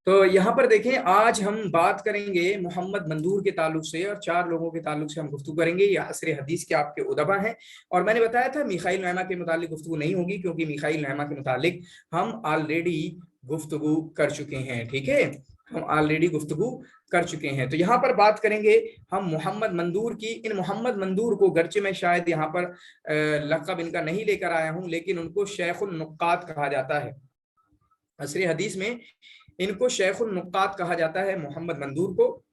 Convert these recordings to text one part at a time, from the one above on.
तो यहाँ पर देखें, आज हम बात करेंगे मोहम्मद मंदूर के ताल्लुक से, और 4 लोगों के ताल्लुक से हम गुफ्तगू करेंगे। ये असर हदीस के आपके उदबा हैं। और मैंने बताया था मिखाइल नैमा के मुतालिक गुफ्तगू नहीं होगी, क्योंकि मिखाइल नैमा के मुतालिक हम ऑलरेडी गुफ्तगू कर चुके हैं। ठीक है, हम ऑलरेडी गुफ्तगू कर चुके हैं। तो यहाँ पर बात करेंगे हम मोहम्मद मंदूर की। इन मोहम्मद मंदूर को, गर्चे मैं शायद यहाँ पर लक़ब इनका नहीं लेकर आया हूँ, लेकिन उनको शेखुल नुक्कात कहा जाता है। असर हदीस में इनको शेखुल नुक्कात कहा जाता है, मोहम्मद मंदूर को।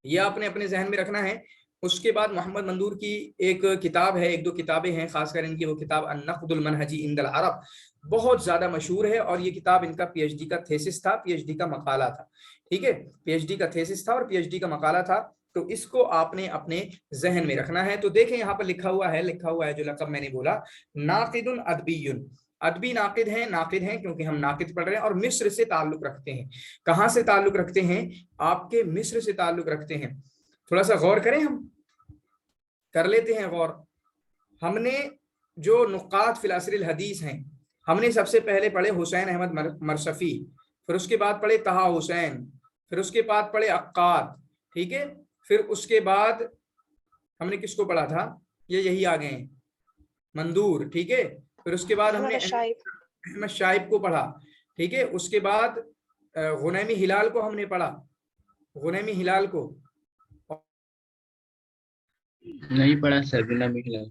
यह आपने अपने जहन में रखना है। उसके बाद मोहम्मद मंदूर की एक किताब है, एक दो किताबें हैं, खासकर इनकी वो किताब अन-नक़्दुल मनहजी इंदल अरब, बहुत ज्यादा मशहूर है। और ये किताब इनका पीएचडी का थेसिस था, पीएचडी का मकाला था। ठीक है, पीएचडी का थेसिस था और पीएचडी का मकाला था। तो इसको आपने अपने जहन में रखना है। तो देखें यहाँ पर लिखा हुआ है जो लक़ब मैंने बोला, नाक़िदुन अदबियुन, अदबी नाकिद हैं क्योंकि हम नाकिद पढ़ रहे हैं, और मिस्र से ताल्लुक रखते हैं। कहाँ से ताल्लुक रखते हैं? आपके मिस्र से ताल्लुक रखते हैं। थोड़ा सा गौर करें, हम कर लेते हैं गौर। हमने जो नुकात फिल असरिल हदीस हैं, हमने सबसे पहले पढ़े हुसैन अहमद मरसफी, फिर उसके बाद पढ़े तहा हुसैन, फिर उसके बाद पढ़े अक्काद। ठीक है, फिर उसके बाद हमने किसको पढ़ा था? ये यही आ गए हैं, मंदूर। ठीक है, फिर उसके बाद हमने अहमद शाइब को पढ़ा। ठीक है, उसके बाद गुनैमी हिलाल को हमने पढ़ा, गुनैमी हिलाल को नहीं पढ़ा सर, गुनैमी हिलाल।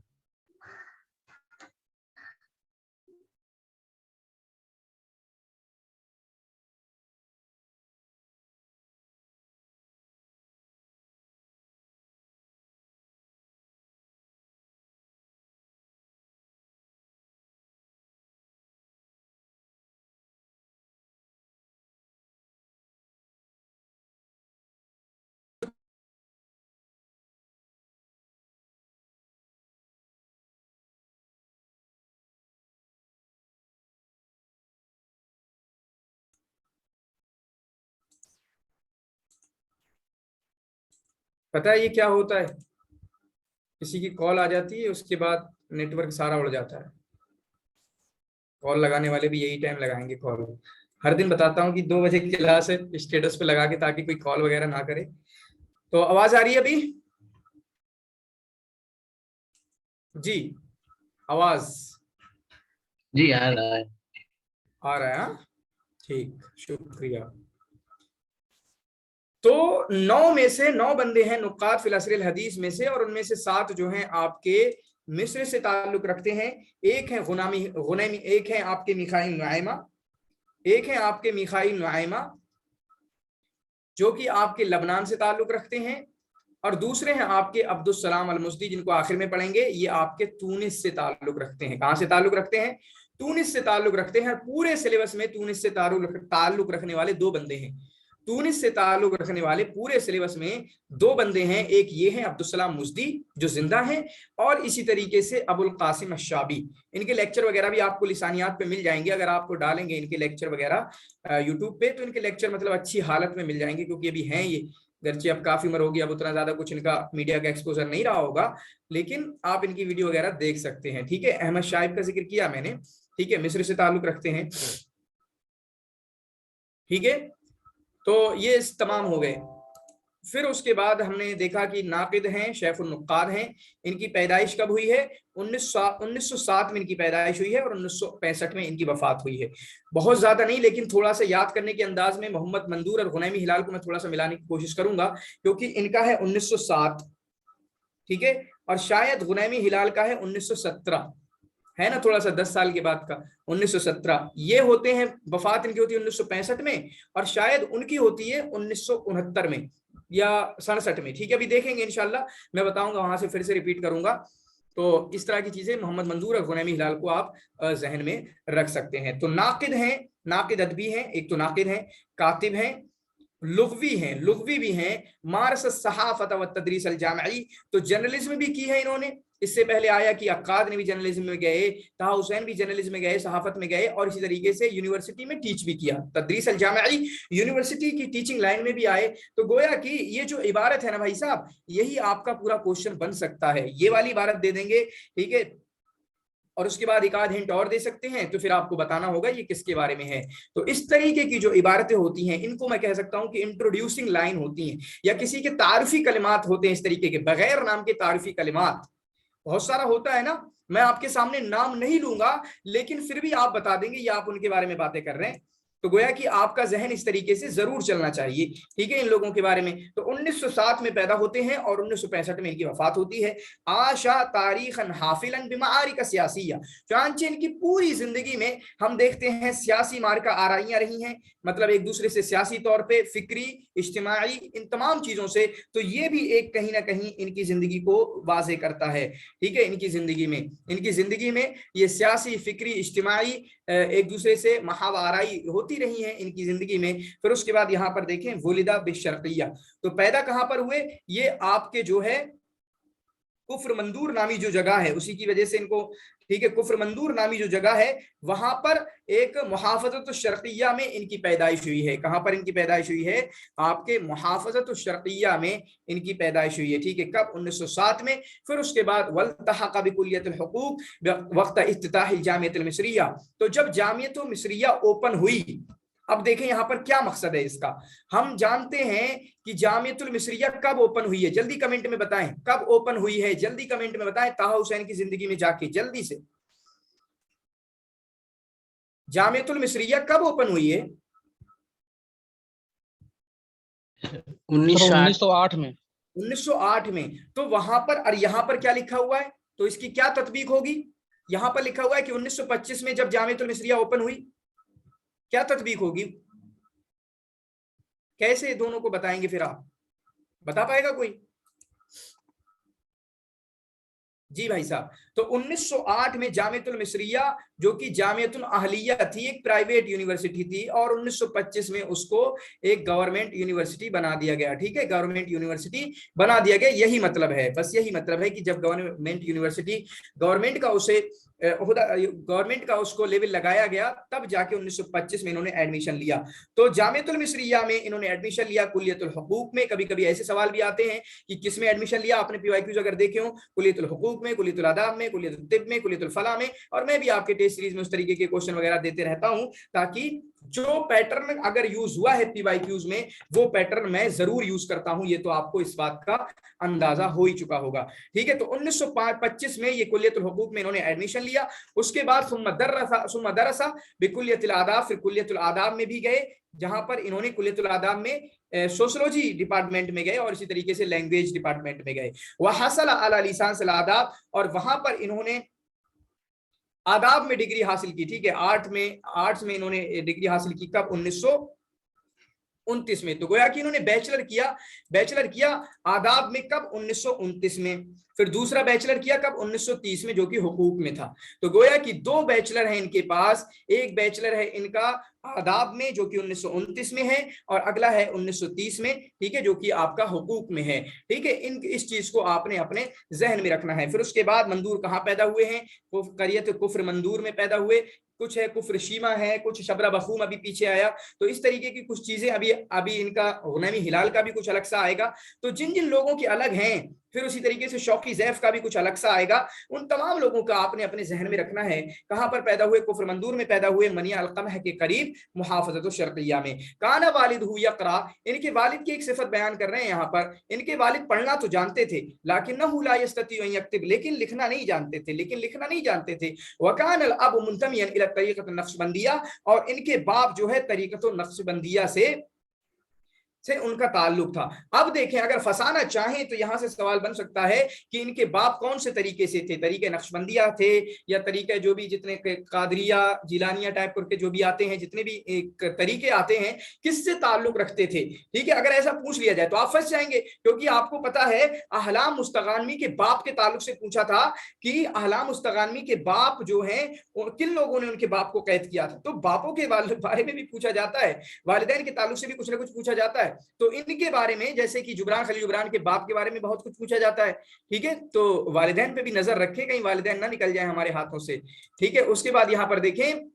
पता है ये क्या होता है? किसी की कॉल आ जाती है, उसके बाद नेटवर्क सारा उड़ जाता है। कॉल लगाने वाले भी यही टाइम लगाएंगे कॉल। हर दिन बताता हूँ कि 2 बजे की क्लास है, स्टेटस पे लगा के, ताकि कोई कॉल वगैरह ना करे। तो आवाज आ रही है अभी? जी, आवाज जी आ रहा है। आ रहा है? हाँ? ठीक, शुक्रिया। तो 9 में से 9 बंदे हैं नुकात फिल असरिल हदीस में से, और उनमें से 7 जो हैं आपके मिस्र से ताल्लुक रखते हैं। एक है गुनैमी, एक है आपके मिखाइल नुआइमा, एक है आपके मिखाइल नुआइमा जो कि आपके लबनान से ताल्लुक रखते हैं, और दूसरे हैं आपके अब्दुस्सलाम अल मुस्दी, जिनको आखिर में पढ़ेंगे। ये आपके तूनिस से ताल्लुक रखते हैं। कहां से ताल्लुक रखते हैं? तूनिस से ताल्लुक रखते हैं। पूरे सिलेबस में तूनिस से ताल्लुक रखने वाले 2 बंदे हैं। तूनिस से ताल्लुक रखने वाले पूरे सिलेबस में 2 बंदे हैं। एक ये हैं अब्दुस्सलाम मुस्दी जो जिंदा हैं, और इसी तरीके से अबुल कासिम अश्शाबी। इनके लेक्चर वगैरह भी आपको लिसानियात पे मिल जाएंगे। अगर आपको डालेंगे इनके लेक्चर वगैरह यूट्यूब पे, तो इनके लेक्चर मतलब अच्छी हालत में मिल जाएंगे, क्योंकि अभी हैं ये, गर्चे अब काफी उम्र होगी, अब उतना ज्यादा कुछ इनका मीडिया का एक्सपोजर नहीं रहा होगा, लेकिन आप इनकी वीडियो वगैरह देख सकते हैं। ठीक है, अहमद शाइब का जिक्र किया मैंने। ठीक है, मिस्र से ताल्लुक रखते हैं। ठीक है, तो ये तमाम हो गए। फिर उसके बाद हमने देखा कि नाकिद हैं, शेखुल नुक्काद हैं। इनकी पैदाइश कब हुई है? 1907 में इनकी पैदाइश हुई है, और 1965 में इनकी वफात हुई है। बहुत ज्यादा नहीं, लेकिन थोड़ा सा याद करने के अंदाज में मोहम्मद मंदूर और गुनैमी हिलाल को मैं थोड़ा सा मिलाने की कोशिश करूंगा, क्योंकि इनका है 1907। ठीक है, और शायद गुनैमी हिलाल का है 1917, है ना, थोड़ा सा 10 साल के बाद का 1917। ये होते हैं, वफात इनकी होती है 1965 में, और शायद उनकी होती है 1969 में या 67 में। ठीक है, अभी देखेंगे इंशाल्लाह, मैं बताऊंगा, वहां से फिर से रिपीट करूंगा। तो इस तरह की चीजें मोहम्मद मंदूर और गुनैमी हिलाल को आप जहन में रख सकते हैं। तो नाकिद हैं, नाकिद अदबी हैं, एक तो नाकिद हैं, कातिब हैं, लुग़वी हैं, लुग़वी भी हैं, मारस सहाफत व तदरीस अल जामई, तो जर्नलिज्म भी की है इन्होंने। इससे पहले आया कि अक्काद ने भी जर्नलिज्म में गए, तहा हुसैन भी जर्नलिज्म में गए, सहाफत में गए, और इसी तरीके से यूनिवर्सिटी में टीच भी किया। तदरीस अल जामई, यूनिवर्सिटी की टीचिंग लाइन में भी आए। तो गोया कि ये जो इबारत है ना भाई साहब, यही आपका पूरा क्वेश्चन बन सकता है। ये वाली इबारत दे देंगे, ठीक है, और उसके बाद एक आध हिंट और दे सकते हैं, तो फिर आपको बताना होगा ये किसके बारे में है। तो इस तरीके की जो इबारतें होती हैं इनको मैं कह सकता हूं कि इंट्रोड्यूसिंग लाइन होती हैं, या किसी के तारीफी कलिमात होते हैं इस तरीके के, बगैर नाम के तारीफी कलिमात। बहुत सारा होता है ना, मैं आपके सामने नाम नहीं लूंगा लेकिन फिर भी आप बता देंगे ये आप उनके बारे में बातें कर रहे हैं। तो गोया कि आपका जहन इस तरीके से जरूर चलना चाहिए, ठीक है, इन लोगों के बारे में। तो 1907 में पैदा होते हैं और 1965 में इनकी वफात होती है। आशा तारीखन हाफिलन बिमारिक सियासिया, चांचे इनकी पूरी जिंदगी में हम देखते हैं सियासी मार्का आराइयां रही हैं, मतलब एक दूसरे से सियासी तौर पे, फिक्री, इज्तिमाई, इन तमाम चीजों से। तो ये भी एक कहीं ना कहीं इनकी जिंदगी को वाजे करता है, ठीक है। इनकी जिंदगी में ये सियासी, फिक्री, इज्तिमाई, एक दूसरे से महावाराई होती रही हैं इनकी जिंदगी में। फिर उसके बाद यहाँ पर देखें वुलिदा बिशर्किया, तो पैदा कहां पर हुए, ये आपके जो है कुफ्र मंदूर नामी जो जगह है उसी की वजह से इनको, ठीक है, कुफ्र मंदूर नामी जो जगह है वहां पर एक मुहाफजत शर्किया में इनकी पैदाइश हुई है। कहां पर इनकी पैदाइश हुई है, आपके मुहाफजत शर्किया में इनकी पैदाइश हुई है, ठीक है। कब, 1907 में। फिर उसके बाद वल्तहक़ बिकुल्लियतिल हुकूक वक्त इफ्तिताहिल जामियतुल मिस्रिया, तो जब जामियतुल मिस्रिया ओपन हुई, अब देखें यहां पर क्या मकसद है इसका। हम जानते हैं कि जामियतुल मिस्रिया कब ओपन हुई है, जल्दी कमेंट में बताएं कब ओपन हुई है, जल्दी कमेंट में बताएं, ताहा हुसैन की जिंदगी में जाके जल्दी से। जामियतुल मिस्रिया कब ओपन हुई है? 1908 में। 1908 में। तो वहां पर, और यहां पर क्या लिखा हुआ है, तो इसकी क्या तत्बीक होगी। यहां पर लिखा हुआ है कि 1925 में जब जामियतुल मिस्रिया ओपन हुई, क्या तत्बीक होगी, कैसे दोनों को बताएंगे, फिर आप बता पाएगा कोई? जी भाई साहब, तो 1908 में जामियतुल मिस्रिया, जो कि जामियतुल अहलिया थी, एक प्राइवेट यूनिवर्सिटी थी, और 1925 में उसको एक गवर्नमेंट यूनिवर्सिटी बना दिया गया, ठीक है, गवर्नमेंट यूनिवर्सिटी बना दिया गया। यही मतलब है, बस यही मतलब है कि जब गवर्नमेंट यूनिवर्सिटी, गवर्नमेंट का उसे गवर्नमेंट का उसको लेवल लगाया गया, तब जाके 1925 में इन्होंने एडमिशन लिया। तो जामियतुल मिस्रिया में इन्होंने एडमिशन लिया कुल्लियतुल हुकूक में। कभी कभी ऐसे सवाल भी आते हैं कि किस में एडमिशन लिया आपने, पीवाईक्यूज अगर देखे हो, कुल्लियतुल हुकूक में, कुल्लियतुल आदाब में, कुल्लियतुल तिब में, कुल्लियतुल फला में। और मैं भी आपके टेस्ट सीरीज में उस तरीके के क्वेश्चन वगैरह देते रहता हूं, ताकि जो पैटर्न अगर यूज हुआ है पीवाईक्यूज में, वो पैटर्न मैं जरूर यूज करता हूं, ये तो आपको इस बात का अंदाजा हो ही चुका होगा, ठीक है। तो 1925 में ये कुल्लियतुल हुकूक में इन्होंने एडमिशन लिया। उसके बाद सुम्मा दरसा बिकुल्लियतिल आदाब, फिर कुल्लियतुल आदाब में भी गए, जहां पर इन्होंने कुल्लियतुल आदाब में सोशियोलॉजी डिपार्टमेंट में गए, और इसी तरीके से लैंग्वेज डिपार्टमेंट में गए। वह हसल अला लिसानिल आदाब, और वहां पर इन्होंने आदाब में डिग्री हासिल की, ठीक है। आर्ट्स में इन्होंने डिग्री हासिल की, कब, 1929 में। तो गोया कि इन्होंने बैचलर किया आदाब में, कब, 1929 में। फिर दूसरा बैचलर किया कब, 1930 में, जो कि हुकूक में था। तो गोया कि 2 बैचलर हैं इनके पास, एक बैचलर है इनका आदाब में जो कि 1929 में है, और अगला है 1930 में, ठीक है, जो कि आपका हुकूक में है, ठीक है। इस चीज को आपने अपने जहन में रखना है। फिर उसके बाद मंदूर कहाँ पैदा हुए हैं, करियत कुफ्र मंदूर में पैदा हुए। कुछ है कुफ्र शीमा है, कुछ शबरा बखूम अभी पीछे आया। तो इस तरीके की कुछ चीजें अभी इनका गुनैमी हिलाल का भी कुछ अलग सा आएगा। तो जिन जिन लोगों की अलग हैं, फिर उसी तरीके से शौकी ज़ैफ का भी कुछ अलग सा आएगा। उन तमाम लोगों का आपने अपने जहन में रखना है। कहां पर पैदा हुए, कुफ्र मंदूर में पैदा हुए, मनिया अलकमह के करीब मुहाफजत शर्किया में। काना वालिद हु यक़रा, इनके वालिद की एक सिफत बयान कर रहे हैं यहाँ पर। इनके वालिद पढ़ना तो जानते थे, लाकिन्नहु ला यस्तती अन यक्तब, लेकिन लिखना नहीं जानते थे। वकान अल अब मुंतमियन इला तरीक़त नक्शबंदिया, और इनके बाप जो है तरीक़त नक्शबंदिया से उनका ताल्लुक था। अब देखें, अगर फसाना चाहें तो यहां से सवाल बन सकता है कि इनके बाप कौन से तरीके से थे, तरीके नक्शबंदिया थे, या तरीके जो भी जितने कादरिया जिलानिया टाइप करके जो भी आते हैं, जितने भी एक तरीके आते हैं, किससे ताल्लुक रखते थे, ठीक है। अगर ऐसा पूछ लिया जाए तो आप फंस जाएंगे, क्योंकि आपको पता है अहलाम मुस्तगानवी के बाप के ताल्लुक से पूछा था कि अहलाम मुस्तगानवी के बाप जो है किन लोगों ने उनके बाप को कैद किया था। तो बापों के बारे में भी पूछा जाता है, वालिदैन के ताल्लुक से भी कुछ ना कुछ पूछा जाता है। तो इनके बारे में, जैसे कि जुबरान खलील जुबरान के बाप के बारे में बहुत कुछ पूछा जाता है, ठीक है। तो वालिदैन पे भी नजर रखें, कहीं वालिदैन ना निकल जाए हमारे हाथों से, ठीक है। उसके बाद यहाँ पर देखें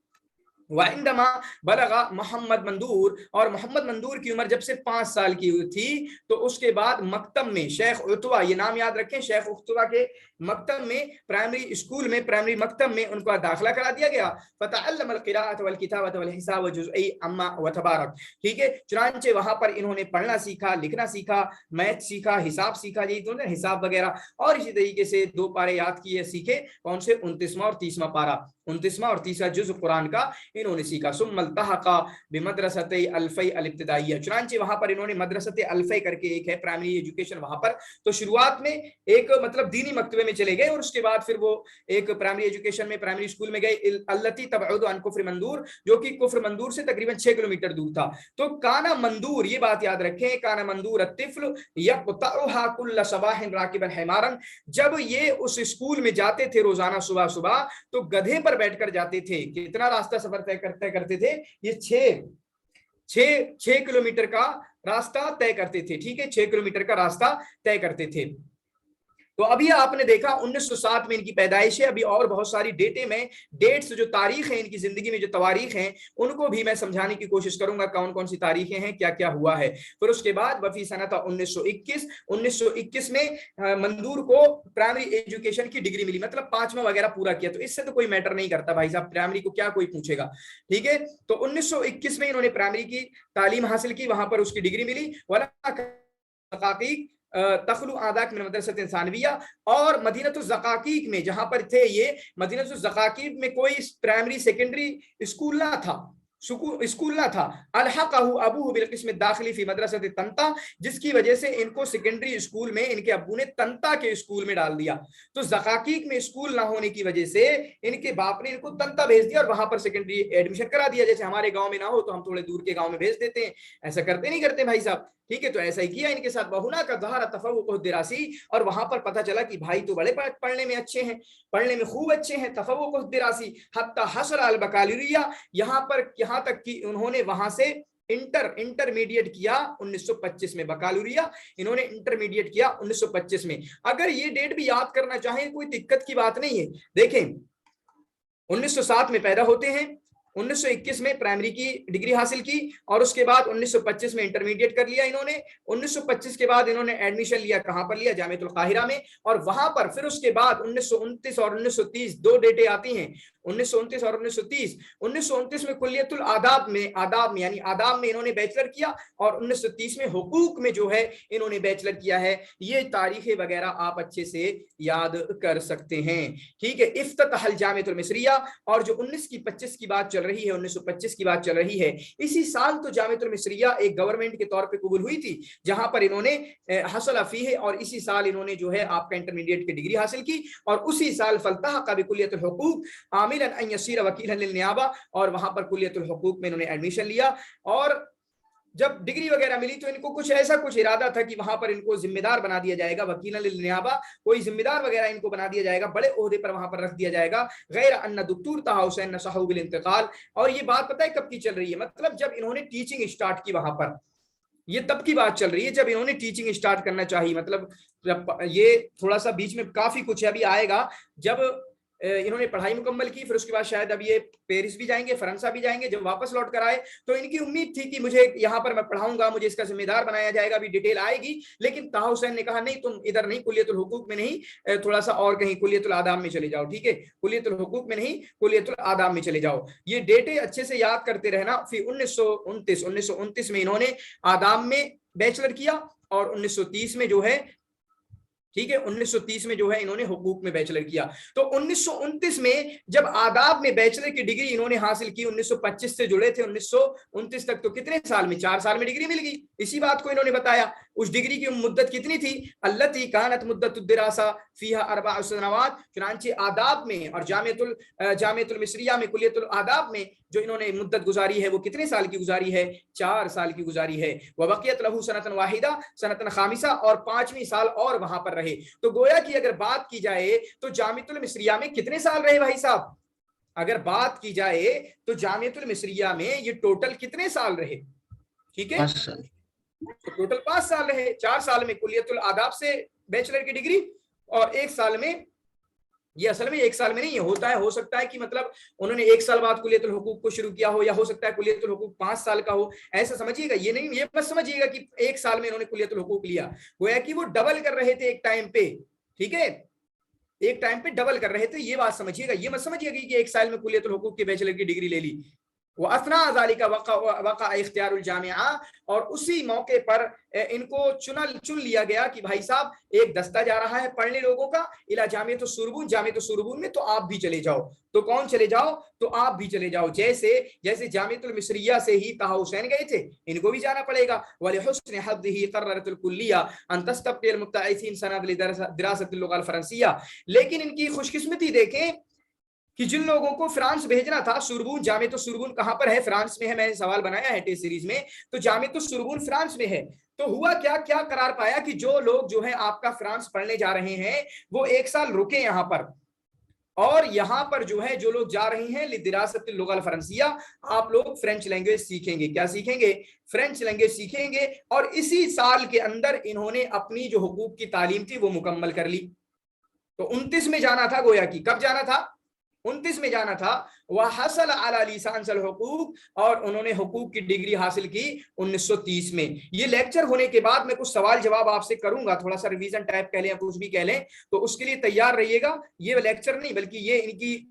वाइंदमा बलगा मोहम्मद मंदूर, और मोहम्मद मंदूर की उम्र जब से 5 साल की थी तो उसके बाद मकतब में शेख उतवा, ये नाम याद रखें, शेख उतवा के मकतब में, प्राइमरी स्कूल में, प्राइमरी मकतब में उनका दाखिला करा दिया गया। फतअल्लम अल-क़िराअत वल किताबत वल हिसाब व जुज़ई अम्मा व तबारक, ठीक है। चुनांचे वहां पर इन्होंने पढ़ना सीखा, लिखना सीखा, मैथ सीखा, हिसाब सीखा, यही तो हिसाब वगैरह, और इसी तरीके से 2 पारे याद किए सीखे, कौन से, 29वां और 30वां पारा, 29वां और 30वां जुज़ कुरान का इन्होंने सीखा। सुम्मल तहक़ा बिमदरसते अल्फ़ई अल-इब्तिदाइया, चुनांचे वहां पर इन्होंने मदरसते अल्फ़ई करके एक है प्राइमरी एजुकेशन वहां पर, तो शुरुआत में एक मतलब दीनी मकतबे में चले गए और उसके बाद फिर वो एक प्राइमरी एजुकेशन में प्राइमरी स्कूल में गए, अल्लती तबउदु अन कुफ्र मंदूर, जो कि कुफ्र मंदूर से तकरीबन 6 किलोमीटर दूर था। तो काना मंदूर, ये बात याद रखें, काना मंदूर अत्तिफ्ल यक़तउहा कुल्ल सबाहिन राकिबन हिमारन, जब ये उस स्कूल में जाते थे रोजाना सुबह सुबह तो गधे पर बैठकर जाते थे। कितना रास्ता सफर तय करते थे, ये 6 किलोमीटर का रास्ता तय करते थे, ठीक है, 6 किलोमीटर का रास्ता तय करते थे। तो अभी आपने देखा 1907 में इनकी पैदाइश है। अभी और बहुत सारी डेटे में, डेट्स जो तारीख है इनकी जिंदगी में, जो तवारीख हैं, उनको भी मैं समझाने की कोशिश करूंगा, कौन कौन सी तारीखें हैं, क्या क्या हुआ है। फिर उसके बाद वफी सनत 1921 में मंदूर को प्राइमरी एजुकेशन की डिग्री मिली, मतलब 5वां वगैरह पूरा किया। तो इससे तो कोई मैटर नहीं करता भाई साहब, प्राइमरी को क्या कोई पूछेगा, ठीक है। तो 1921 में इन्होंने प्राइमरी की तालीम हासिल की, वहां पर उसकी डिग्री मिली। तखलु आदाक में मदरसत इंसानविया, और मदीनतुल ज़काकीक में जहां पर थे ये, मदीनतुल ज़काकीक में कोई प्राइमरी सेकेंडरी स्कूल ना था, स्कूल ना था। अलहक़हु अबूहु बिल क़िस्म दाखिली फी मदरसत तंता, जिसकी वजह से इनको सेकेंडरी स्कूल में इनके अब्बू ने तंता के स्कूल में डाल दिया। तो ज़काकीक में स्कूल ना होने की वजह से इनके बाप ने इनको तंता भेज दिया और वहां पर सेकेंडरी एडमिशन करा दिया। जैसे हमारे गांव में ना हो तो हम थोड़े दूर के गांव में भेज देते हैं, ऐसा करते नहीं करते भाई साहब, ठीक है। तो ऐसा ही किया इनके साथ। बहुना का ज़हरा तफव्वुक़ दिरासी, और वहां पर पता चला कि भाई तो बड़े पढ़ने में अच्छे हैं, पढ़ने में खूब अच्छे हैं, तफव्वुक़ दिरासी हत्ता हसल अल बकालुरिया, यहाँ तक कि उन्होंने वहां से इंटरमीडिएट किया 1925 में। बकालुरिया इन्होंने इंटरमीडिएट किया 1925 में। अगर ये डेट भी याद करना चाहें कोई दिक्कत की बात नहीं है। देखें 1907 में पैदा होते हैं, 1921 में प्राइमरी की डिग्री हासिल की, और उसके बाद 1925 में इंटरमीडिएट कर लिया इन्होंने। 1925 के बाद इन्होंने एडमिशन लिया, कहां पर लिया, जामिअतुल काहिरा में, और वहां पर फिर उसके बाद 1929 और 1930 दो डेटे आती हैं, 1929 और 1930। 1929 में कुल्लियतुल आदाब में यानी आदाब में इन्होंने बैचलर किया, और 1930 में हुकूक में जो है इन्होंने बैचलर किया है। ये तारीखें वगैरह आप अच्छे से याद कर सकते हैं, ठीक है। इफ्तिताहुल जामिअतुल मिस्रिया, और जो 19 की 25 की बात चल रही है, 1925 की बात चल रही है, इसी साल तो जामिअतुल मिस्रिया एक गवर्नमेंट के तौर पे कबूल हुई थी, जहां पर इन्होंने हसल फी है, और इसी साल इन्होंने जो है आपका इंटरमीडिएट की डिग्री हासिल की, और उसी साल फल्तहक़ बिकुल्लियतुल हुकूक आमिलन अन यसीर वकीलन लिल नियाबा, और वहां पर कुल्लियतुल हुकूक में इन्होंने एडमिशन लिया। और जब डिग्री वगैरह मिली तो इनको कुछ इरादा था कि वहां पर इनको जिम्मेदार बना दिया जाएगा, वकीलन लिल नियाबा, कोई जिम्मेदार वगैरह इनको बना दिया जाएगा, बड़े ओहदे पर वहां पर रख दिया जाएगा। गैर अन्ना दुक्तूर तहा हुसैन नसहु बिल इंतकाल, और ये बात पता है कब की चल रही है, मतलब जब इन्होंने टीचिंग स्टार्ट की वहां पर, ये तब की बात चल रही है जब इन्होंने टीचिंग स्टार्ट करना चाहिए। मतलब जब ये थोड़ा सा बीच में काफी कुछ अभी आएगा, जब इन्होंने पढ़ाई मुकम्मल की, फिर उसके बाद शायद अब ये पेरिस भी जाएंगे, फ्रांसा भी जाएंगे। जब वापस लौट कर आए तो इनकी उम्मीद थी कि मुझे यहाँ पर मैं पढ़ाऊंगा, मुझे इसका जिम्मेदार बनाया जाएगा, अभी डिटेल आएगी। लेकिन तहा हुसैन ने कहा नहीं, तुम इधर नहीं, कुल्लियतुल हुकूक में नहीं, थोड़ा सा और कहीं कुल्लियतुल आदाब में चले जाओ, ठीक है। कुल्लियतुल हुकूक में नहीं, कुल्लियतुल आदाब में चले जाओ। ये डेटे अच्छे से याद करते रहना। फिर 1929 में इन्होंने आदाब में बैचलर किया, और 1930 में जो है, ठीक है, 1930 में जो है इन्होंने हुकूक में बैचलर किया। तो 1929 में जब आदाब में बैचलर की डिग्री इन्होंने हासिल की, 1925 से जुड़े थे 1929 तक, तो कितने साल में, 4 साल में डिग्री मिल गई। इसी बात को इन्होंने बताया। उस डिग्री की मुद्दत कितनी थी, अल्लती कानत मुद्दतुद दिरासा फीहा 4 सनवात, चुनांचे आदाब में और जामिअतुल मिस्रिया में, कुल्लियतुल आदाब में जो इन्होंने मुद्दत गुजारी है वो कितने साल की गुजारी है, 4 साल की गुजारी है। वबकियत लहू सनतन वाहिदा सनतन खामिसा, और 5वीं साल और वहां पर रहे। तो गोया की अगर बात की जाए तो जामिअतुल मिस्रिया में कितने साल रहे भाई साहब, अगर बात की जाए तो जामिअतुल मिस्रिया में ये टोटल कितने साल रहे, ठीक है, 5 साल। तो टोटल 5 साल रहे। 4 साल में कुल्लियतुल आदाब से बैचलर की डिग्री, और 1 साल में ये असल में 1 साल में नहीं है, होता है, हो सकता है कि मतलब उन्होंने 1 साल बाद कुलियतुल हुकूक को शुरू किया हो, या हो सकता है कुलियतुल हुकूक 5 साल का हो, ऐसा समझिएगा। ये नहीं, ये मत समझिएगा कि 1 साल में इन्होंने कुलियतुल हुकूक लिया, गोया कि वो डबल कर रहे थे एक टाइम पे, ठीक है, एक टाइम पे डबल कर रहे थे, ये बात समझिएगा। ये मत समझिएगा कि 1 साल में कुलियतुल हुकूक की बैचलर की डिग्री ले ली। वो असना ज़ालिका वक़ा इख्तियारुल जामिआ, और उसी मौके पर इनको चुन लिया गया कि भाई साहब एक दस्ता जा रहा है पढ़ने लोगों का, इला जामियतुस सुरबून, जामियतुस सुरबून में, तो आप भी चले जाओ। तो कौन चले जाओ? तो आप भी चले जाओ। जैसे जामियतुल मिस्रिया से ही ताहा हुसैन गए थे, इनको भी जाना पड़ेगा। वलिहुस्न हद्दिही क़र्ररतुल कुल्लिया अन तस्तब्क़िल मुब्तइसिन सनद लिदरासतिल लुग़ल फ़रंसिया। लेकिन इनकी खुशकिस्मती देखें कि जिन लोगों को फ्रांस भेजना था, सुरबून, जामियतुल सुरबून कहां पर है? फ्रांस में है। मैंने सवाल बनाया है टेस्ट सीरीज में, तो जामियतुल सुरबून फ्रांस में है। तो हुआ क्या, क्या करार पाया कि जो लोग जो है आपका फ्रांस पढ़ने जा रहे हैं वो 1 साल रुके यहां पर, और यहां पर जो है जो लोग जा रहे हैं लिदिरासतिल लुग़ल फ़रंसिया, आप लोग फ्रेंच लैंग्वेज सीखेंगे। क्या सीखेंगे? फ्रेंच लैंग्वेज सीखेंगे। और इसी साल के अंदर इन्होंने अपनी जो हुकूक की तालीम थी वो मुकम्मल कर ली। तो 29 में जाना था, गोया कि कब जाना था? 29 में जाना था। वह हसल अला लिसानिल हुकूक, और उन्होंने हुकूक की डिग्री हासिल की 1930 में। ये लेक्चर होने के बाद मैं कुछ सवाल जवाब आपसे करूंगा, थोड़ा सा रिवीजन टाइप कह लें या कुछ भी कह लें, तो उसके लिए तैयार रहिएगा। ये लेक्चर नहीं बल्कि ये इनकी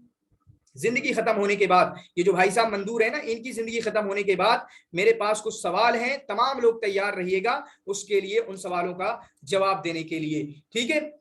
जिंदगी खत्म होने के बाद, ये जो भाई साहब मंदूर है ना, इनकी जिंदगी खत्म होने के बाद मेरे पास कुछ सवाल हैं, तमाम लोग तैयार रहिएगा उसके लिए, उन सवालों का जवाब देने के लिए, ठीक है।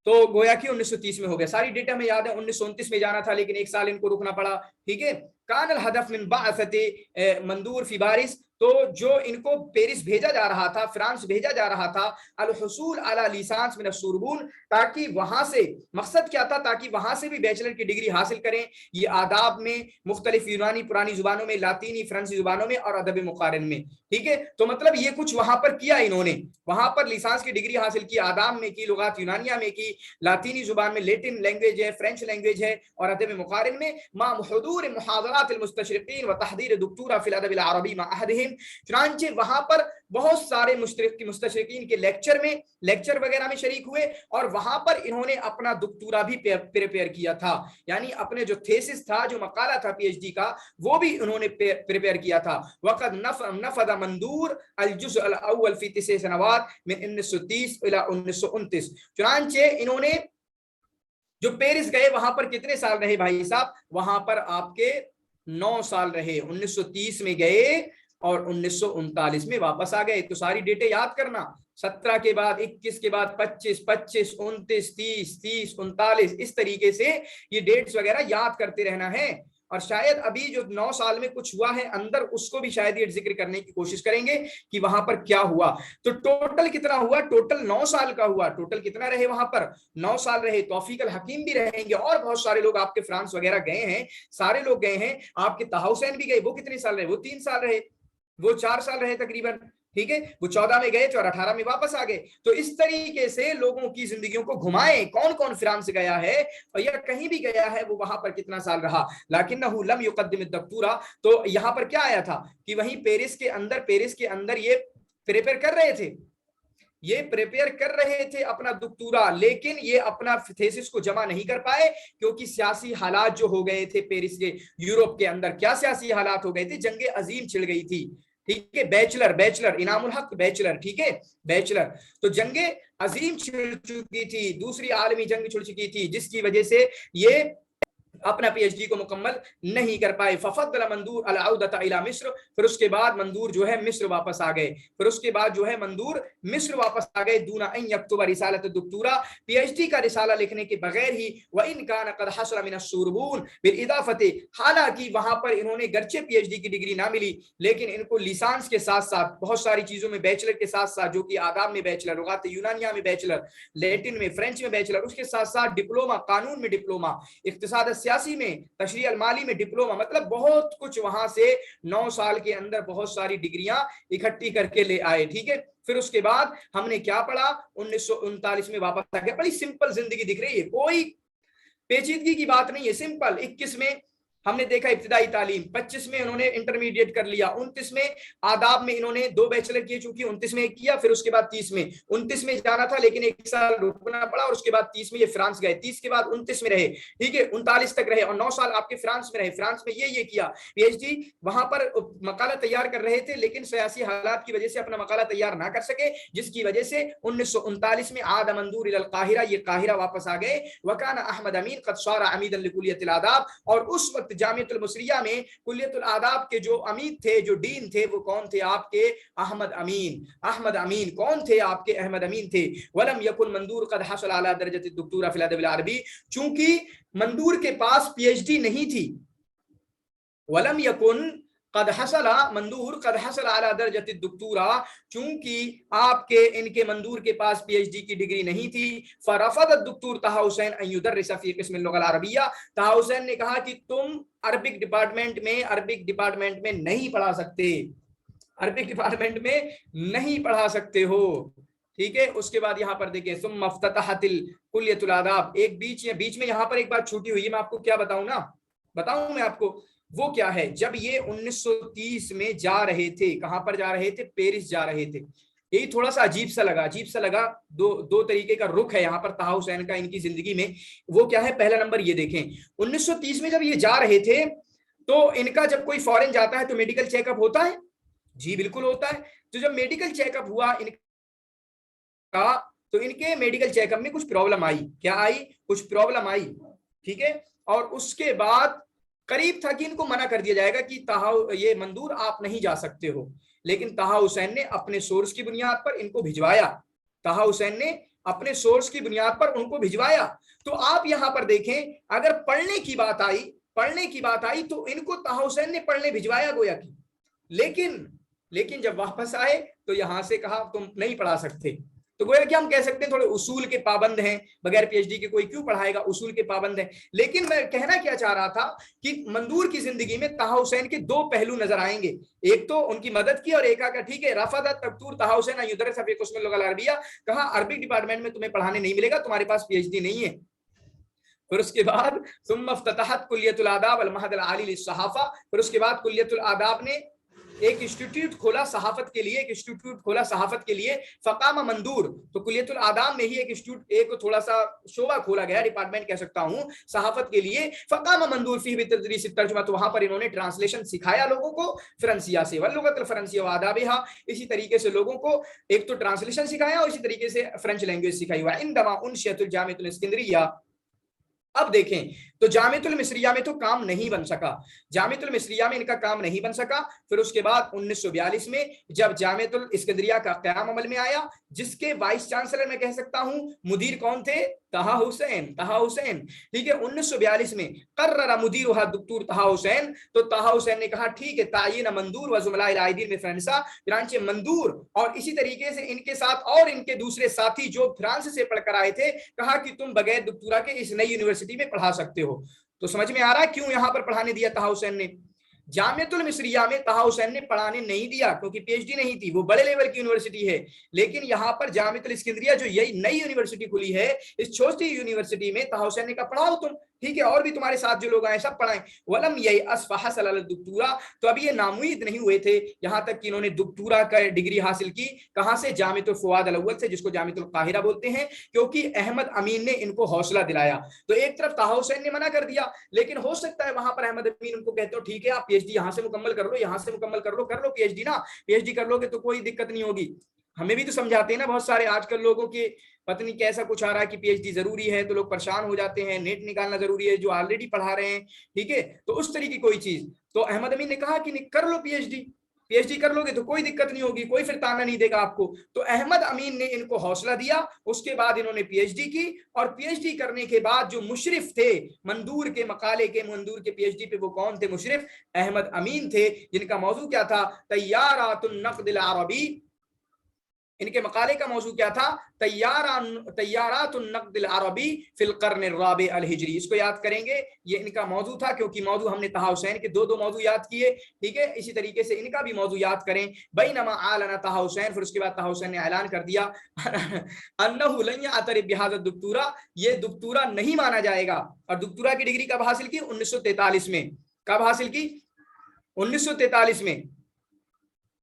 तो गोया कि 1930 में हो गया। सारी डेटा में याद है, 1929 में जाना था लेकिन 1 साल इनको रुकना पड़ा, ठीक है। कानल हदफ मिन बाअसते मंदूर फी बारिस, तो जो इनको पेरिस भेजा जा रहा था, फ्रांस भेजा जा रहा था, अल हुसूल अला लिसांस मिन सुरबून, ताकि वहां से, मकसद क्या था, ताकि वहां से भी बैचलर की डिग्री हासिल करें। ये आदाब में मुख्तलिफ यूनानी पुरानी जुबानों में, लातीनी फ्रांसी जुबानों में और अदब मुकारिन में, ठीक है। तो मतलब ये कुछ वहां पर किया इन्होंने, वहां पर लिसांस की डिग्री हासिल की, आदाब में की, लुगात यूनानिया में की, लातीनी जुबान में लैटिन लैंग्वेज है, फ्रेंच लैंग्वेज है, और अदब मुकारिन में, मा हुदूर मुहादरात अल मुस्तशरिकीन व तहदीर दुक्तूरा फिल अदब अल अरबी मा अहदिहिम। चुनांचे वहां पर बहुत सारे मुस्तशरिकीन के लेक्चर वगैरह में शरीक हुए, और वहां पर इन्होंने अपना दुक्तूरा भी प्रिपेयर किया था, यानी अपने जो थेसिस था, जो मकाला था पीएचडी का, वो भी उन्होंने प्रिपेयर किया था। वक़द नफद मंदूर अल जुज़ अल अव्वल फी 9 सनवात मिन 1930 इला 1929। चुनांचे इन्होंने जो पेरिस गए वहां पर कितने साल रहे भाई साहब? वहां पर आपके 9 साल रहे। 1930 में गए और 1939 में वापस आ गए। तो सारी डेटे याद करना, 17 के बाद 21 के बाद 25, 25, 29, 30, 30, 39, इस तरीके से ये डेट्स वगैरह याद करते रहना है। और शायद अभी जो 9 साल में कुछ हुआ है अंदर, उसको भी शायद ये जिक्र करने की कोशिश करेंगे कि वहां पर क्या हुआ। तो टोटल कितना हुआ? टोटल 9 साल का हुआ। टोटल कितना रहे वहां पर? 9 साल रहे। तौफीक अल हकीम भी रहेंगे, और बहुत सारे लोग आपके फ्रांस वगैरह गए हैं, सारे लोग गए हैं। आपके ताहा हुसैन भी गए, वो कितने साल रहे? वो 3 साल रहे, वो 4 साल रहे तकरीबन, ठीक है। वो 14 में गए थे और 18 में वापस आ गए। तो इस तरीके से लोगों की जिंदगियों को घुमाएं, कौन कौन फ्रांस गया है और या कहीं भी गया है, वो वहां पर कितना साल रहा। लाकिन्नहु लम युक़द्दिम दक्तूरा, तो यहां पर क्या आया था कि वहीं पेरिस के अंदर ये प्रिपेयर कर रहे थे अपना दुक्तूरा, लेकिन ये अपना थेसिस को जमा नहीं कर पाए, क्योंकि सियासी हालात जो हो गए थे पेरिस के, यूरोप के अंदर क्या सियासी हालात हो गए थे, जंगे अजीम छिड़ गई थी, ठीक है। बैचलर इनामुल हक बैचलर, ठीक है, बैचलर। तो जंगे अजीम छिड़ चुकी थी, दूसरी आलमी जंग छिड़ चुकी थी, जिसकी वजह से ये अपना पीएचडी को मुकम्मल नहीं कर पाए। फफद्दल मंदूर अल औदत इला मिस्र, फिर उसके बाद मंदूर जो है मिस्र वापस आ गए। दूना अन यक्तुब रिसालत दुक्तूरा, पीएचडी का रिसाला लिखने के बगैर ही, व इन कान क़द हसल मिन अस्सुरबून बिल इदाफते, हालांकि वहां पर इन्होंने गर्चे पीएचडी की डिग्री ना मिली, लेकिन इनको लिसांस के साथ साथ बहुत सारी चीजों में बैचलर के साथ साथ, जो कि आदाब में बैचलर, लुगात यूनानिया में बैचलर, लैटिन में, फ्रेंच में बैचलर, उसके साथ साथ डिप्लोमा, कानून में डिप्लोमा, इक्तिसाद सियासी में, तशरीह अल माली में डिप्लोमा, मतलब बहुत कुछ वहां से 9 साल के अंदर बहुत सारी डिग्रियां इकट्ठी करके ले आए, ठीक है। फिर उसके बाद हमने क्या पढ़ा? 1939 में वापस आ गया। बड़ी सिंपल जिंदगी दिख रही है, कोई पेचीदगी की बात नहीं है, सिंपल। 21 में हमने देखा इब्तिदाई तालीम, 25 में इन्होंने इंटरमीडिएट कर लिया, 29 में आदाब में इन्होंने 2 बैचलर किए, चूंकि 29 में किया, फिर उसके बाद 30 में, 29 में जाना था लेकिन 1 साल रुकना पड़ा, और उसके बाद 30 में ये फ्रांस गए, 30 के बाद 29 में रहे, ठीक है, 39 तक रहे, और 9 साल आपके फ्रांस में रहे, फ्रांस में ये किया पीएचडी, वहां पर मकाला तैयार कर रहे थे, लेकिन सियासी हालात की वजह से अपना मकाला तैयार ना कर सके, जिसकी वजह से 1939 में आद मंदूर इलल काहिरा, ये काहिरा वापस आ गए। वकाना अहमद अमीन कद सारा अमीदन लिकुलियतिल आदाब, और उस वक्त जामियतुल मुसरिया में कुलियतुल आदाब के जो अमीद थे, जो डीन थे, वो कौन थे? आपके अहमद अमीन। अहमद अमीन कौन थे? आपके अहमद अमीन थे। वलम यकुन मंदूर कद हसल अला दरजत दुक्तूरा फिल अदब अल अरबी, चूंकि मंदूर के पास पीएचडी नहीं थी। वलम यकुन कद हसला मंदूर कद हसल अला दरजत दुक्तूरा, चूंकि आपके इनके मंदूर के पास पीएचडी की डिग्री नहीं थी। फरफद दुक्तूर तहा हुसैन अन युदर्रिस फी क़िस्म लुग़ा अरबिया, तहा हुसैन ने कहा कि तुम अरबिक डिपार्टमेंट में नहीं पढ़ा सकते, अरबिक डिपार्टमेंट में नहीं पढ़ा सकते हो, ठीक है। उसके बाद यहाँ पर देखिए सुम्मा इफ्ततहतिल कुल्लियतुल आदाब, एक बीच में यहाँ पर एक बात छूटी हुई है, मैं आपको क्या बताऊं ना, बताऊं मैं आपको, वो क्या है? जब ये 1930 में जा रहे थे, कहां पर जा रहे थे? पेरिस जा रहे थे। यही थोड़ा सा अजीब सा लगा। दो तरीके का रुख है यहाँ पर तहा हुसैन का इनकी जिंदगी में। वो क्या है? पहला नंबर ये देखें, 1930 में जब ये जा रहे थे तो इनका जब कोई फॉरेन जाता है तो मेडिकल चेकअप होता है, जी बिल्कुल होता है। तो जब मेडिकल चेकअप हुआ इनका, तो इनके मेडिकल चेकअप में कुछ प्रॉब्लम आई। क्या आई? कुछ प्रॉब्लम आई, ठीक है। और उसके बाद करीब था कि इनको मना कर दिया जाएगा कि ये मंदूर आप नहीं जा सकते हो, लेकिन तहा हुसैन ने अपने सोर्स की बुनियाद पर इनको भिजवाया। तहा हुसैन ने अपने सोर्स की बुनियाद पर उनको भिजवाया। तो आप यहां पर देखें, अगर पढ़ने की बात आई तो इनको तहा हुसैन ने पढ़ने भिजवाया गोया की, लेकिन जब वापस आए तो यहां से कहा तुम नहीं पढ़ा सकते। तो गोया कि हम कह सकते हैं थोड़े उसूल के पाबंद हैं, बगैर पीएचडी के कोई क्यों पढ़ाएगा, उसूल के पाबंद हैं। लेकिन मैं कहना क्या चाह रहा था कि मंदूर की जिंदगी में तहा हुसैन के 2 पहलू नजर आएंगे, एक तो उनकी मदद की और एक का ठीक है रफादत तब्तूर तहा हुसैन युदर्रिस फी क़िस्म लुग़ा अरबिया, कहा अरबिक डिपार्टमेंट में तुम्हें पढ़ाने नहीं मिलेगा, तुम्हारे पास पीएचडी नहीं है। फिर उसके बाद सुम्मा इफ्ततहत कुल्लियतुल आदाब अल महद अल आली लिस्सहाफा, फिर उसके बाद कुल्लियतुल आदाब ने एक इंस्टीट्यूट खोला सहाफत के लिए, फकामा मंदूर, तो कुलियतुल आदाम में ही एक इंस्टीट्यूट, एक थोड़ा सा शोबा खोला गया, डिपार्टमेंट कह सकता हूं, सहाफत के लिए। फकामा मंदूर फी बितदरीस तर्जुमा, तो वहां पर इन्होंने ट्रांसलेशन सिखाया लोगों को फ्रांसिया से, वल्लुगतुल फ्रांसिया व आदाबिहा, इसी तरीके से लोगों को एक तो ट्रांसलेशन सिखाया और इसी तरीके से फ्रेंच लैंग्वेज सिखाई हुआ। इंदमा उनशियतुल जामिअतुल इस्कंदरिया, अब देखें तो जामिअतुल मिस्रिया में तो काम नहीं बन सका, जामिअतुल मिस्रिया में इनका काम नहीं बन सका। फिर उसके बाद 1942 में जब जामिअतुल इस्कंदरिया का क़याम अमल में आया, जिसके वाइस चांसलर मैं कह सकता हूं, मुदीर कौन थे? तहा हुसैन, ठीक है। 1942 में कर्ररा मुदीरुहा दुक्तूर तहा हुसैन, तो तहा हुसैन ने कहा ठीक है, तायीन मंदूर व ज़ुमलाए आइदीन में फ्रांसा, फ्रांस मंदूर और इसी तरीके से इनके साथ और इनके दूसरे साथी जो फ्रांस से पढ़कर आए थे, कहा कि तुम बगैर दुक्तूरा के इस नई यूनिवर्सिटी में पढ़ा सकते हो। तो समझ में आ रहा है क्यों यहां पर पढ़ाने दिया तहा हुसैन ने? जामिअतुल मिस्रिया में तहा हुसैन ने पढ़ाने नहीं दिया क्योंकि पीएचडी नहीं थी, वो बड़े लेवल की यूनिवर्सिटी है। लेकिन यहाँ पर जामिअतुल इस्कंदरिया जो यही नई यूनिवर्सिटी खुली है, इस छोटी यूनिवर्सिटी में तहा हुसैन ने कहा पढ़ाओ तुम, ठीक है, और भी तुम्हारे साथ जो लोग आए सब पढ़ाएं। वलम यही असफहसल अल दुक्तूरा, तो अभी ये नामुईद नहीं हुए थे, यहाँ तक कि इन्होंने दुक्तूरा का डिग्री हासिल की। कहाँ से? जामिअतुल फुआद अल अव्वल से, जिसको जामिअतुल काहिरा बोलते हैं, क्योंकि अहमद अमीन ने इनको हौसला दिलाया। तो एक तरफ तहा हुसैन ने मना कर दिया, लेकिन हो सकता है वहां पर अहमद अमीन उनको कहते हो ठीक है आप पीएचडी यहाँ से मुकम्मल कर लो, यहाँ से मुकम्मल कर लो पीएचडी ना, पीएचडी कर लोगे तो कोई दिक्कत नहीं होगी। हमें भी तो समझाते हैं ना बहुत सारे आजकल लोगों के, पता नहीं कैसा कुछ आ रहा है कि पीएचडी जरूरी है, तो लोग परेशान हो जाते हैं, नेट निकालना जरूरी है जो ऑलरेडी पढ़ा रहे हैं, ठीक है। तो उस तरीके की कोई चीज, तो अहमद अमीन ने कहा कि कर लो पीएचडी कर लोगे तो कोई दिक्कत नहीं होगी, कोई फिर ताना नहीं देगा आपको। तो अहमद अमीन ने इनको हौसला दिया, उसके बाद इन्होंने पीएचडी की, और पीएचडी करने के बाद जो मुशरिफ थे मंदूर के मकाले के, मंदूर के पीएचडी पे, वो कौन थे? मुशरिफ अहमद अमीन थे, जिनका मौजू क्या था? तैयारातुन नक़्दिल अरबी। इनके मकाले का मौजू क्या था? तैयारातुन नक़्दिल अरबी फिल क़र्न अर्राबि अल हिजरी। इसको याद करेंगे, ये इनका मौजू था, क्योंकि मौजू हमने तहा हुसैन के दो मौजू याद किए, ठीक है। इसी तरीके से इनका भी मौजू याद करें। बैनमा आलना तहा हुसैन, फिर उसके बाद तहा हुसैन ने ऐलान कर दिया अन्नहु लन यअतरिब बिहाज़ा दुक्तूरा, ये दुक्तूरा नहीं माना जाएगा। और दुक्तूरा की डिग्री कब हासिल की? 1943 में। कब हासिल की? 1943 में।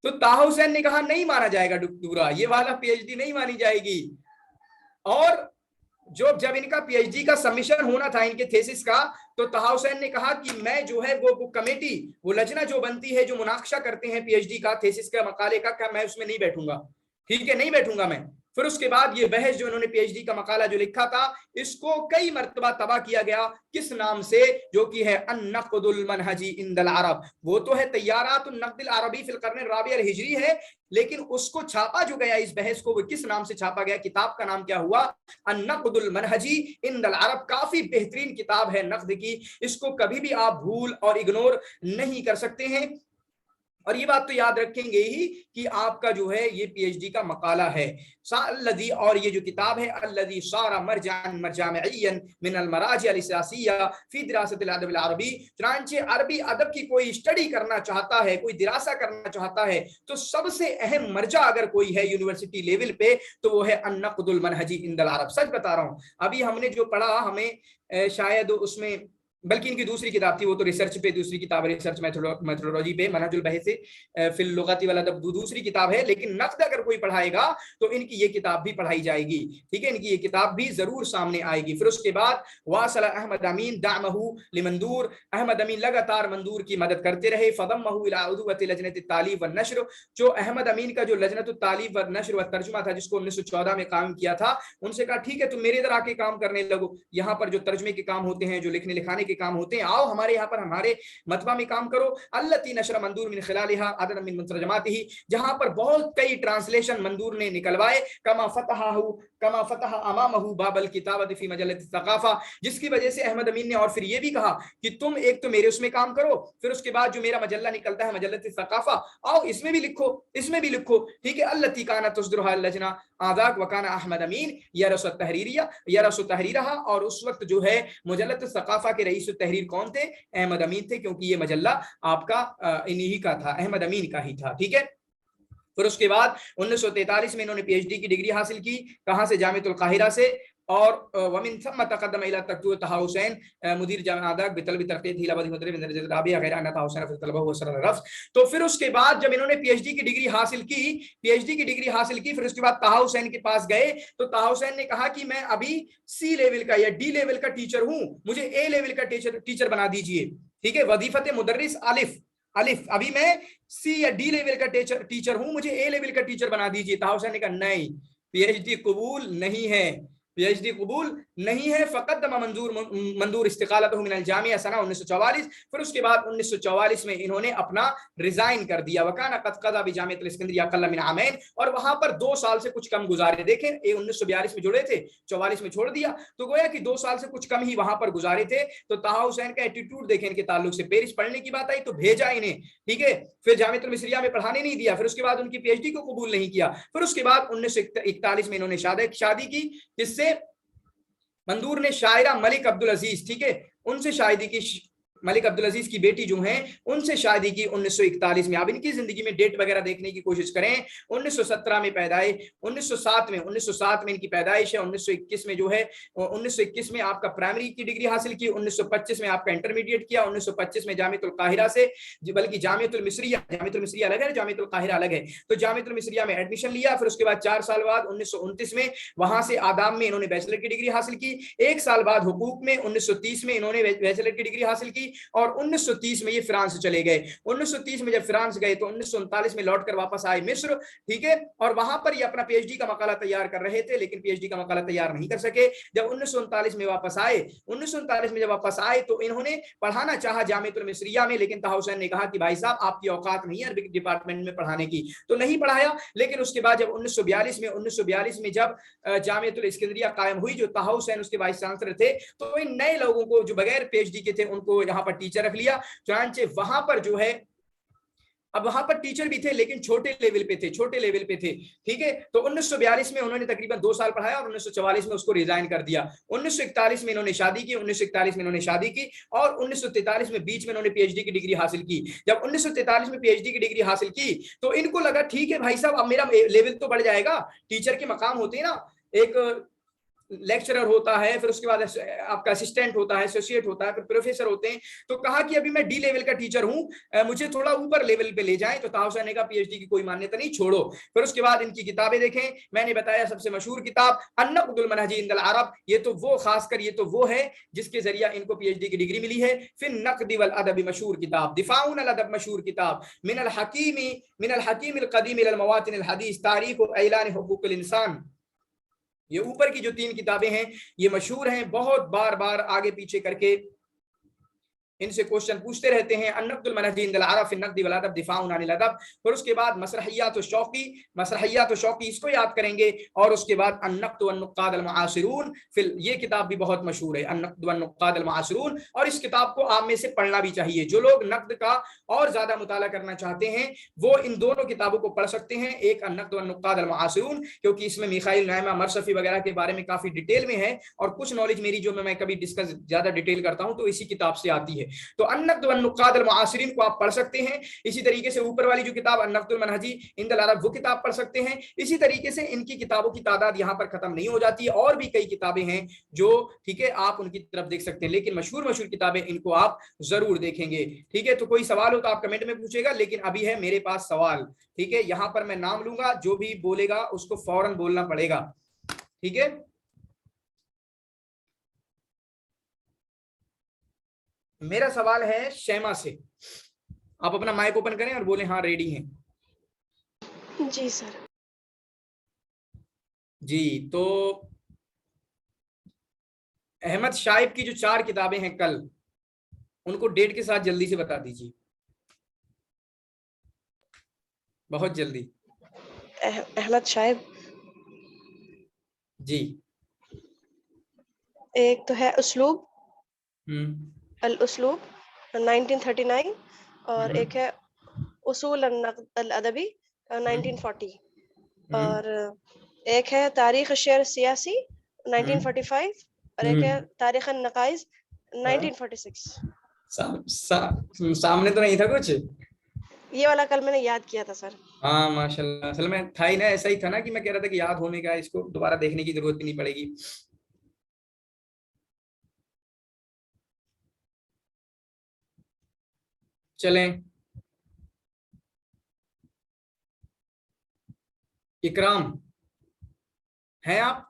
तो ताहा हुसैन ने कहा नहीं माना जाएगा डुगरा, ये वाला पीएचडी नहीं मानी जाएगी। और जब इनका पीएचडी का सबमिशन होना था, इनके थेसिस का, तो ताहा हुसैन ने कहा कि मैं जो है वो कमेटी, वो लजना जो बनती है, जो मुनाकशा करते हैं पीएचडी का, थेसिस का, मकाले का, मैं उसमें नहीं बैठूंगा, ठीक है, नहीं बैठूंगा मैं। फिर उसके बाद ये बहस जो इन्होंने पीएचडी का मकाला जो लिखा था, इसको कई मर्तबा तबाह किया गया। किस नाम से? जो कि है अन-नक़्दुल मनहजी इंदल अरब। वो तो है तैयारातुन नक़्दिल अरबी फिल क़र्न राबी अल हिजरी है, लेकिन उसको छापा जो गया, इस बहस को वो किस नाम से छापा गया? किताब का नाम क्या हुआ? अन-नक़्दुल मनहजी इंदल अरब। काफी बेहतरीन किताब है नक़्द की, इसको कभी भी आप भूल और इग्नोर नहीं कर सकते हैं। और ये बात तो याद रखेंगे ही कि आपका जो है ये पीएचडी का मकाला है। और ये जो किताब है अल्लज़ी सारा मरजान मरजामियन मिन अल मराजी अल सियासिया फी दिरासत अल अदब अल अरबी। चुनांचे अरबी अदब की कोई स्टडी करना चाहता है, कोई दिरासा करना चाहता है, तो सबसे अहम मर्जा अगर कोई है यूनिवर्सिटी लेवल पे, तो वो है अन-नक़्दुल मनहजी इंदल अरब। सच बता रहा हूं, अभी हमने जो पढ़ा, हमें शायद उसमें, बल्कि इनकी दूसरी किताब थी, वो तो रिसर्च पे, दूसरी किताब रिसर्च मेथोडोलॉजी पे, मनहजुल बहस फिल लुगाती वाला दूसरी किताब है। लेकिन नक़्द अगर कोई पढ़ाएगा तो इनकी ये किताब भी पढ़ाई जाएगी, ठीक है, इनकी ये किताब भी जरूर सामने आएगी। फिर उसके बाद वासल अहमद अमीन दामहू लिमंदूर। अहमद अमीन लगातार मंदूर की मदद करते रहे। फदम्महू इला उदवत लजनत तालीफ व नश्र। जो अहमद अमीन का जो लजनत तालीफ व नश्र व तर्जुमा था, जिसको 1914 में काम किया था, उनसे कहा ठीक है तुम मेरे इधर आके काम करने लगो, यहाँ पर जो तर्जमे के काम होते हैं, जो लिखने लिखाने के काम होते हैं, आओ हमारे यहाँ पर, हमारे मतबा में काम करो। अल्लती नशर मंदूर मिन खिलालिहा अदन मिन मुतरजमातिही। जहां पर बहुत कई ट्रांसलेशन मंदूर ने निकलवाए। कमा फतह अमामहू बाबल किताबत फी मजल्लत सकाफा। जिसकी वजह से अहमद अमीन ने और फिर ये भी कहा कि तुम एक तो मेरे उसमें काम करो, फिर उसके बाद जो मेरा मजल्ला निकलता है मजल्लत सकाफा, आओ इसमें भी लिखो, इसमें भी लिखो, ठीक है। अल्लती काना तस्दुरहा लजना आदाक वकाना अहमद अमीन यरसु तहरीरहा। और उस वक्त जो है मुजल्लत सकाफा के रईस तहरीर कौन थे? अहमद अमीन थे, क्योंकि ये मजल्ला आपका इन्हीं का था, अहमद अमीन का ही था, ठीक है। फिर उसके बाद 1943 में इन्होंने पीएचडी की डिग्री हासिल की। कहां से? जामिअतुल काहिरा से। और वमिन थम्मा तक़द्दम इला तक्तु ताहा हुसैन मुदीर जामिअत बितलबी तरक़ीत हिला बदी मुदरब दरजत राबिया गैर अन्ना ताहा हुसैन तलबा व सरल रफ। तो फिर उसके बाद जब इन्होंने पीएचडी की डिग्री हासिल की, फिर उसके बाद ताहा हुसैन के पास गए, तो ताहा हुसैन ने कहा कि मैं अभी सी लेवल का या डी लेवल का टीचर हूं, मुझे ए लेवल का टीचर बना दीजिए, ठीक है। वजीफत मुदर्रिस अलिफ, अभी मैं सी या डी लेवल का टीचर हूं, मुझे ए लेवल का टीचर बना दीजिए। ताहा हुसैन ने कहा नहीं, पीएचडी कबूल नहीं है, पीएचडी कबूल नहीं है। फकद्दम मंदूर इस्तिकालतहु मिनल जामिया सना 1944। फिर उसके बाद 1944 में इन्होंने अपना रिजाइन कर दिया। वकाना कद क़ज़ा बि जामिअतुल इस्कंदरिया अक़ल्ल मिन आमैन। और वहां पर 2 साल से कुछ कम गुजारे। देखें, ये 1942 में जुड़े थे, 44 में छोड़ दिया, तो गोया कि 2 साल से कुछ कम ही वहां पर गुजारे थे। तो ताहा हुसैन का एटीट्यूड देखें इनके ताल्लुक से। पेरिस पढ़ने की बात आई तो भेजा इन्हें, ठीक है। फिर जामिअतुल मिस्रिया में पढ़ाने नहीं दिया। फिर उसके बाद उनकी पीएचडी को कबूल नहीं किया। फिर उसके बाद 1941 में इन्होंने शादी की। किससे? मंदूर ने शायरा मलिक अब्दुल अजीज, ठीक है, उनसे शादी की। मलिक अब्दुल अजीज की बेटी जो हैं, उनसे शादी की 1941 में। आप इनकी जिंदगी में डेट वगैरह देखने की कोशिश करें। 1917 में पैदाइश, 1907 में इनकी पैदाइश है। 1921 में जो है, 1921 में आपका प्राइमरी की डिग्री हासिल की। 1925 में आपका इंटरमीडिएट किया। 1925 में जामिअतुल काहिरा से, बल्कि जामिअतुल मिस्रिया अलग है, जामिअतुल काहिरा अलग है, तो जामिअतुल मिस्रिया में एडमिशन लिया। फिर उसके बाद 4 साल बाद 1929 में वहां से आदाम में इन्होंने बैचलर की डिग्री हासिल की। 1 साल बाद हुकूक में 1930 में इन्होंने बैचलर की डिग्री हासिल की। और 1930 में ये फ्रांस चले गए। 1930 में जब फ्रांस गए तो 1939 में लौटकर वापस आए मिस्र, ठीक है। और वहां पर ये अपना पीएचडी का मकाला तैयार कर रहे थे, लेकिन पीएचडी का मकाला तैयार नहीं कर सके। जब 1939 में वापस आए तो इन्होंने पढ़ाना चाहा जामिअतुल मिस्रिया में, लेकिन ताहा हुसैन ने कहा कि भाई साहब आपकी औकात नहीं है अरबिक डिपार्टमेंट में पढ़ाने की, तो नहीं पढ़ाया। लेकिन उसके बाद जब 1942 में जब जामिअतुल इस्कंदरिया कायम हुई, जो ताहा हुसैन उसके वाइस चांसलर थे, तो इन नए लोगों को जो बगैर पीएचडी के थे उनको यहाँ पर टीचर रख लिया। चुनांचे वहां पर जो है, अब वहां पर टीचर भी थे लेकिन छोटे लेवल पे थे, ठीक है। तो 1942 में उन्होंने तकरीबन 2 साल पढ़ाया और 1944 में उसको रिजाइन कर दिया। 1941 में इन्होंने शादी की और 1943 में बीच में इन्होंने पीएचडी की डिग्री हासिल की। जब 1943 में पीएचडी की डिग्री हासिल की तो इनको लगा ठीक है भाई साहब, अब मेरा लेवल तो बढ़ जाएगा, टीचर के मकाम होते हैं ना, एक लेक्चरर होता है, फिर उसके बाद आपका असिस्टेंट होता है, एसोसिएट होता है, फिर प्रोफेसर होते हैं। तो कहा कि अभी मैं डी लेवल का टीचर हूं, मुझे थोड़ा ऊपर लेवल पे ले जाएं। तो ताउसा ने कहा पीएचडी की कोई मान्यता नहीं, छोड़ो। फिर उसके बाद इनकी किताबें देखें, मैंने बताया सबसे मशहूर किताब अन-नक़्दुल मनहजी इंदल अरब, ये तो वो खासकर ये तो वो है जिसके जरिए इनको पीएचडी की डिग्री मिली है। फिर नक़्द वल अदब मशहूर किताब, दिफाउन अल अदब मशहूर किताब, मिनल हकीम अल क़दीम इलल मवातिन अल हदीस, तारीख़ व ऐलान हुकूक़ुल इंसान। ये ऊपर की जो 3 किताबें हैं ये मशहूर हैं, बहुत बार बार आगे पीछे करके इनसे क्वेश्चन पूछते रहते हैं। अन-नक़्दुल मनहजी इंदल अरब फ़ी अन-नक़्द वल अदब दिफ़ाउन अनिल अदब। फिर उसके बाद मसरहियात शौक़ी इसको याद करेंगे। और उसके बाद अन-नक़्द वन-नुक़्क़ाद अल-मुआसिरून, फिर ये किताब भी बहुत मशहूर है, अन-नक़्द वन-नुक़्क़ाद अल-मुआसिरून। और इस किताब को आप में से पढ़ना भी चाहिए। जो लोग नक़्द का और ज्यादा मुताला करना चाहते हैं वो इन दोनों किताबों को पढ़ सकते हैं। एक अन-नक़्द वन-नुक़्क़ाद अल-मुआसिरून, क्योंकि इसमें मिखाइल नईमा मरसफ़ी वगैरह के बारे में काफी डिटेल में है, और कुछ नॉलेज मेरी जो मैं कभी डिस्कस ज्यादा डिटेल करता हूं तो इसी किताब से आती है। तो अन-नक़्द वन-नुक़्क़ाद अल-मुआसिरीन को आप पढ़ सकते हैं। इसी तरीके से ऊपर वाली जो किताब अन-नक़्दुल मनहजी इंदल अरब वो किताब पढ़ सकते हैं। इसी तरीके से इनकी किताबों की तादाद यहाँ पर खत्म नहीं हो जाती है, और भी कई किताबें हैं जो ठीक है आप उनकी तरफ देख सकते हैं, लेकिन मशहूर किताबें इनको आप जरूर देखेंगे। ठीक है, तो कोई सवाल हो तो आप कमेंट में पूछेगा, लेकिन अभी है मेरे पास सवाल। ठीक है, यहाँ पर मैं नाम लूंगा, जो भी बोलेगा उसको फौरन बोलना पड़ेगा। ठीक है, मेरा सवाल है शैमा से। आप अपना माइक ओपन करें और बोलें हाँ रेडी हैं। जी सर। जी, तो अहमद शाइब की जो 4 किताबें हैं कल, उनको डेट के साथ जल्दी से बता दीजिए, बहुत जल्दी। अहमद शाइब जी, एक तो है उसलूब, अल उसलूब 1939, और एक है उसूल अल अदबी 1940, और एक है तारीख शेर सियासी 1945, और एक है तारीख नकाइज 1946। सामने तो नहीं था कुछ? ये वाला कल मैंने याद किया था सर। हाँ माशाल्लाह, असल में था ही ना, ऐसा ही था ना कि मैं कह रहा था कि याद होने का, इसको दोबारा देखने की जरूरत नहीं पड़ेगी। चलें, इकराम हैं आप?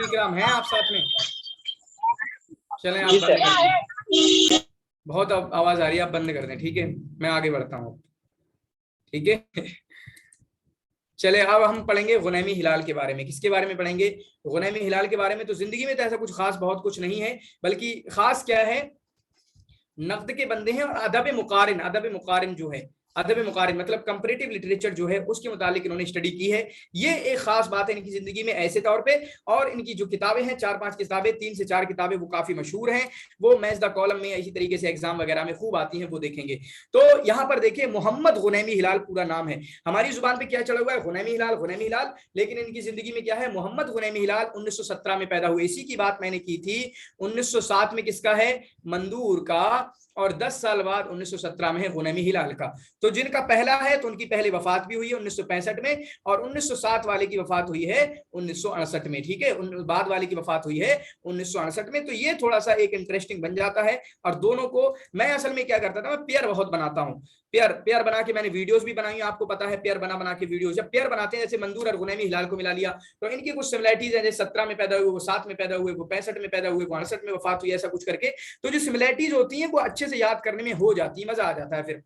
इकराम हैं आप साथ में? चलें, आप बंद कर दें, बहुत आवाज आ रही है, आप बंद कर दें। ठीक है, मैं आगे बढ़ता हूँ। ठीक है, चले अब हम पढ़ेंगे गुनैमी हिलाल के बारे में। किसके बारे में पढ़ेंगे? गुनैमी हिलाल के बारे में। तो जिंदगी में तो ऐसा कुछ खास बहुत कुछ नहीं है, बल्कि खास क्या है, नक़्द के बंदे हैं और अदब मुकारिन जो है, अदब मुकारिन मतलब कंपैरेटिव लिटरेचर जो है उसके मुतालिक इन्होंने स्टडी की है। ये एक खास बात है इनकी जिंदगी में ऐसे तौर पे। और इनकी जो किताबें हैं 4-5 किताबें, 3 से 4 किताबें, वो काफी मशहूर हैं। वो मैच द कॉलम में इसी तरीके से एग्जाम वगैरह में खूब आती हैं, वो देखेंगे। तो यहाँ पर देखिए, मोहम्मद गुनैमी हिलाल पूरा नाम है। हमारी जुबान पे क्या चला हुआ है, गुनैमी हिलाल, लेकिन इनकी जिंदगी में क्या है, मोहम्मद गुनैमी हिलाल 1917 में पैदा हुए। इसी की बात मैंने की थी। 1907 में किसका है, मंदूर का, और 10 साल बाद 1917 में है गुनैमी हिलाल का। तो जिनका पहला है तो उनकी पहले वफात भी हुई है 1965 में, और 1907 वाले की वफात हुई है 1968 में। ठीक है, बाद वाले की वफात हुई है 1968 में। तो ये थोड़ा सा एक इंटरेस्टिंग बन जाता है। और दोनों को मैं असल में क्या करता था, मैं पेयर बहुत बनाता हूँ। पेयर बना के मैंने वीडियोस भी बनाई, आपको पता है, पेयर बना के वीडियोस। जब पेयर बनाते हैं, जैसे मंदूर और गुनैमी हिलाल को मिला लिया, तो इनकी कुछ सिमिलरिटीज है, जैसे 17 में पैदा हुए, वो 7 में पैदा हुए, वो 65 में पैदा हुए, वो 68 में वफात हुई, ऐसा कुछ करके। तो जो सिमिलरिटीज होती हैं वो अच्छे से याद करने में हो जाती है, मजा आ जाता है फिर।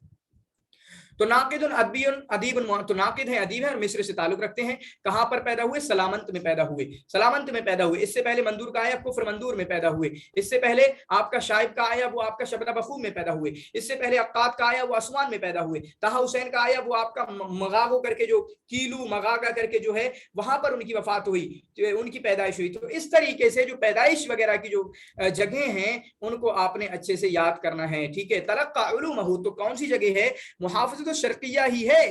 तो नाकिद अदीब, तो नाकिद है, अदीब है, और मिस्र से ताल्लुक रखते हैं। कहां पर पैदा हुए, सलामंत में पैदा हुए। इससे पहले मंदूर का आया, कुफ्र मंदूर में पैदा हुए। इससे पहले आपका शाइब का आया, वो आपका शबना बखूम में पैदा हुए। इससे पहले अक्काद का आया, वो असवान में पैदा हुए। ताहा हुसैन का आया, वो आपका मगागो करके, जो कीलू मगागा करके जो है, वहां पर उनकी वफात हुई, उनकी पैदाइश हुई। तो इस तरीके से जो पैदाइश वगैरह की जो जगह हैं उनको आपने अच्छे से याद करना है। ठीक है, तलक्का उलूमहु, तो कौन सी जगह है, मुहाफ़िज़त शर्क़िया ही है।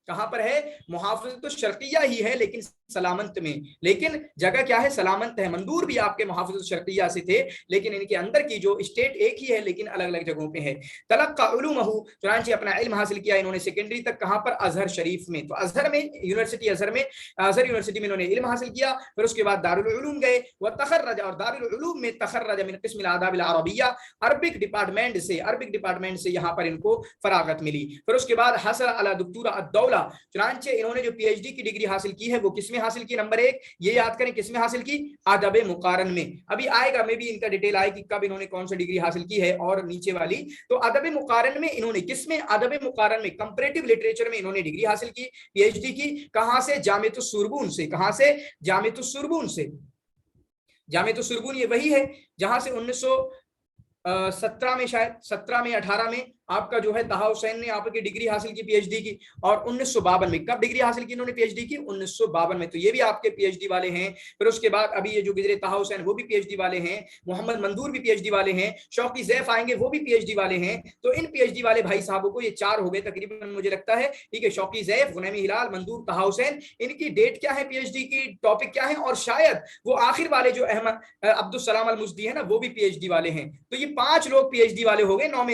कहां पर है? मुहाफिज़त तो शर्किया ही है लेकिन सलामत में, लेकिन जगह क्या है? सलामत है। मंदूर भी आपके मुहाफिज़त शर्किया से थे, लेकिन इनके अंदर की जो स्टेट एक ही है लेकिन अलग अलग जगहों पे है। तलक्का उलूमहु, चुनांचे अपना इल्म हासिल किया इन्होंने सेकेंडरी तक, कहां पर? अजहर शरीफ में। तो अजहर में यूनिवर्सिटी, अजहर यूनिवर्सिटी में इन्होंने इल्म हासिल किया। फिर उसके बाद दारुल उलूम गए, वह तखर्रज, और दारुल उलूम में तखर्रज मिन क़िस्म आदाब अल अरबिया, अरबिक डिपार्टमेंट से यहाँ पर इनको फरागत मिली। फिर उसके बाद हसल अला दुक्तूरा अद-दौला, चुनांचे इन्होंने जो पीएचडी की डिग्री हासिल की है वो किसमें हासिल की? नंबर 1 ये याद करें, किसमें हासिल की? अदब मुकारन में। अभी आएगा में भी इनका डिटेल आएगी कब इन्होंने कौन सी डिग्री हासिल की है, और नीचे वाली। तो अदब मुकारन में इन्होंने, किसमें? अदब मुकारन में, कंपैरेटिव लिटरेचर में इन्होंने डिग्री हासिल की, पीएचडी की। कहां से? जामिअतुस सुरबून से। कहां से? जामिअतुस सुरबून से। जामिअतुस सुरबून ये वही है जहां से 1917 में, शायद 17 में 18 में आपका जो है तहा हुसैन ने आपकी डिग्री हासिल की पीएचडी की, और 1952 में कब डिग्री हासिल की इन्होंने पीएचडी की? 1952 में। तो ये भी आपके पीएचडी वाले हैं। फिर उसके बाद अभी ये जो गुजरे तहा हुसैन वो भी पीएचडी वाले हैं, मोहम्मद मंदूर भी पीएचडी वाले हैं, शौकी ज़ैफ आएंगे वो भी पीएचडी वाले हैं। तो इन पीएचडी वाले भाई साहबों को, ये 4 हो गए तकरीबन मुझे लगता है, ठीक है, शौकी ज़ैफ, गुनैमी हिलाल, मंदूर, तहा हुसैन, इनकी डेट क्या है, पीएचडी की टॉपिक क्या है, और शायद वो आखिर वाले जो अहमद अब्दुल सलाम अल मुज़दी है ना, वो भी पीएचडी वाले हैं। तो ये 5 लोग पीएचडी वाले हो गए, 9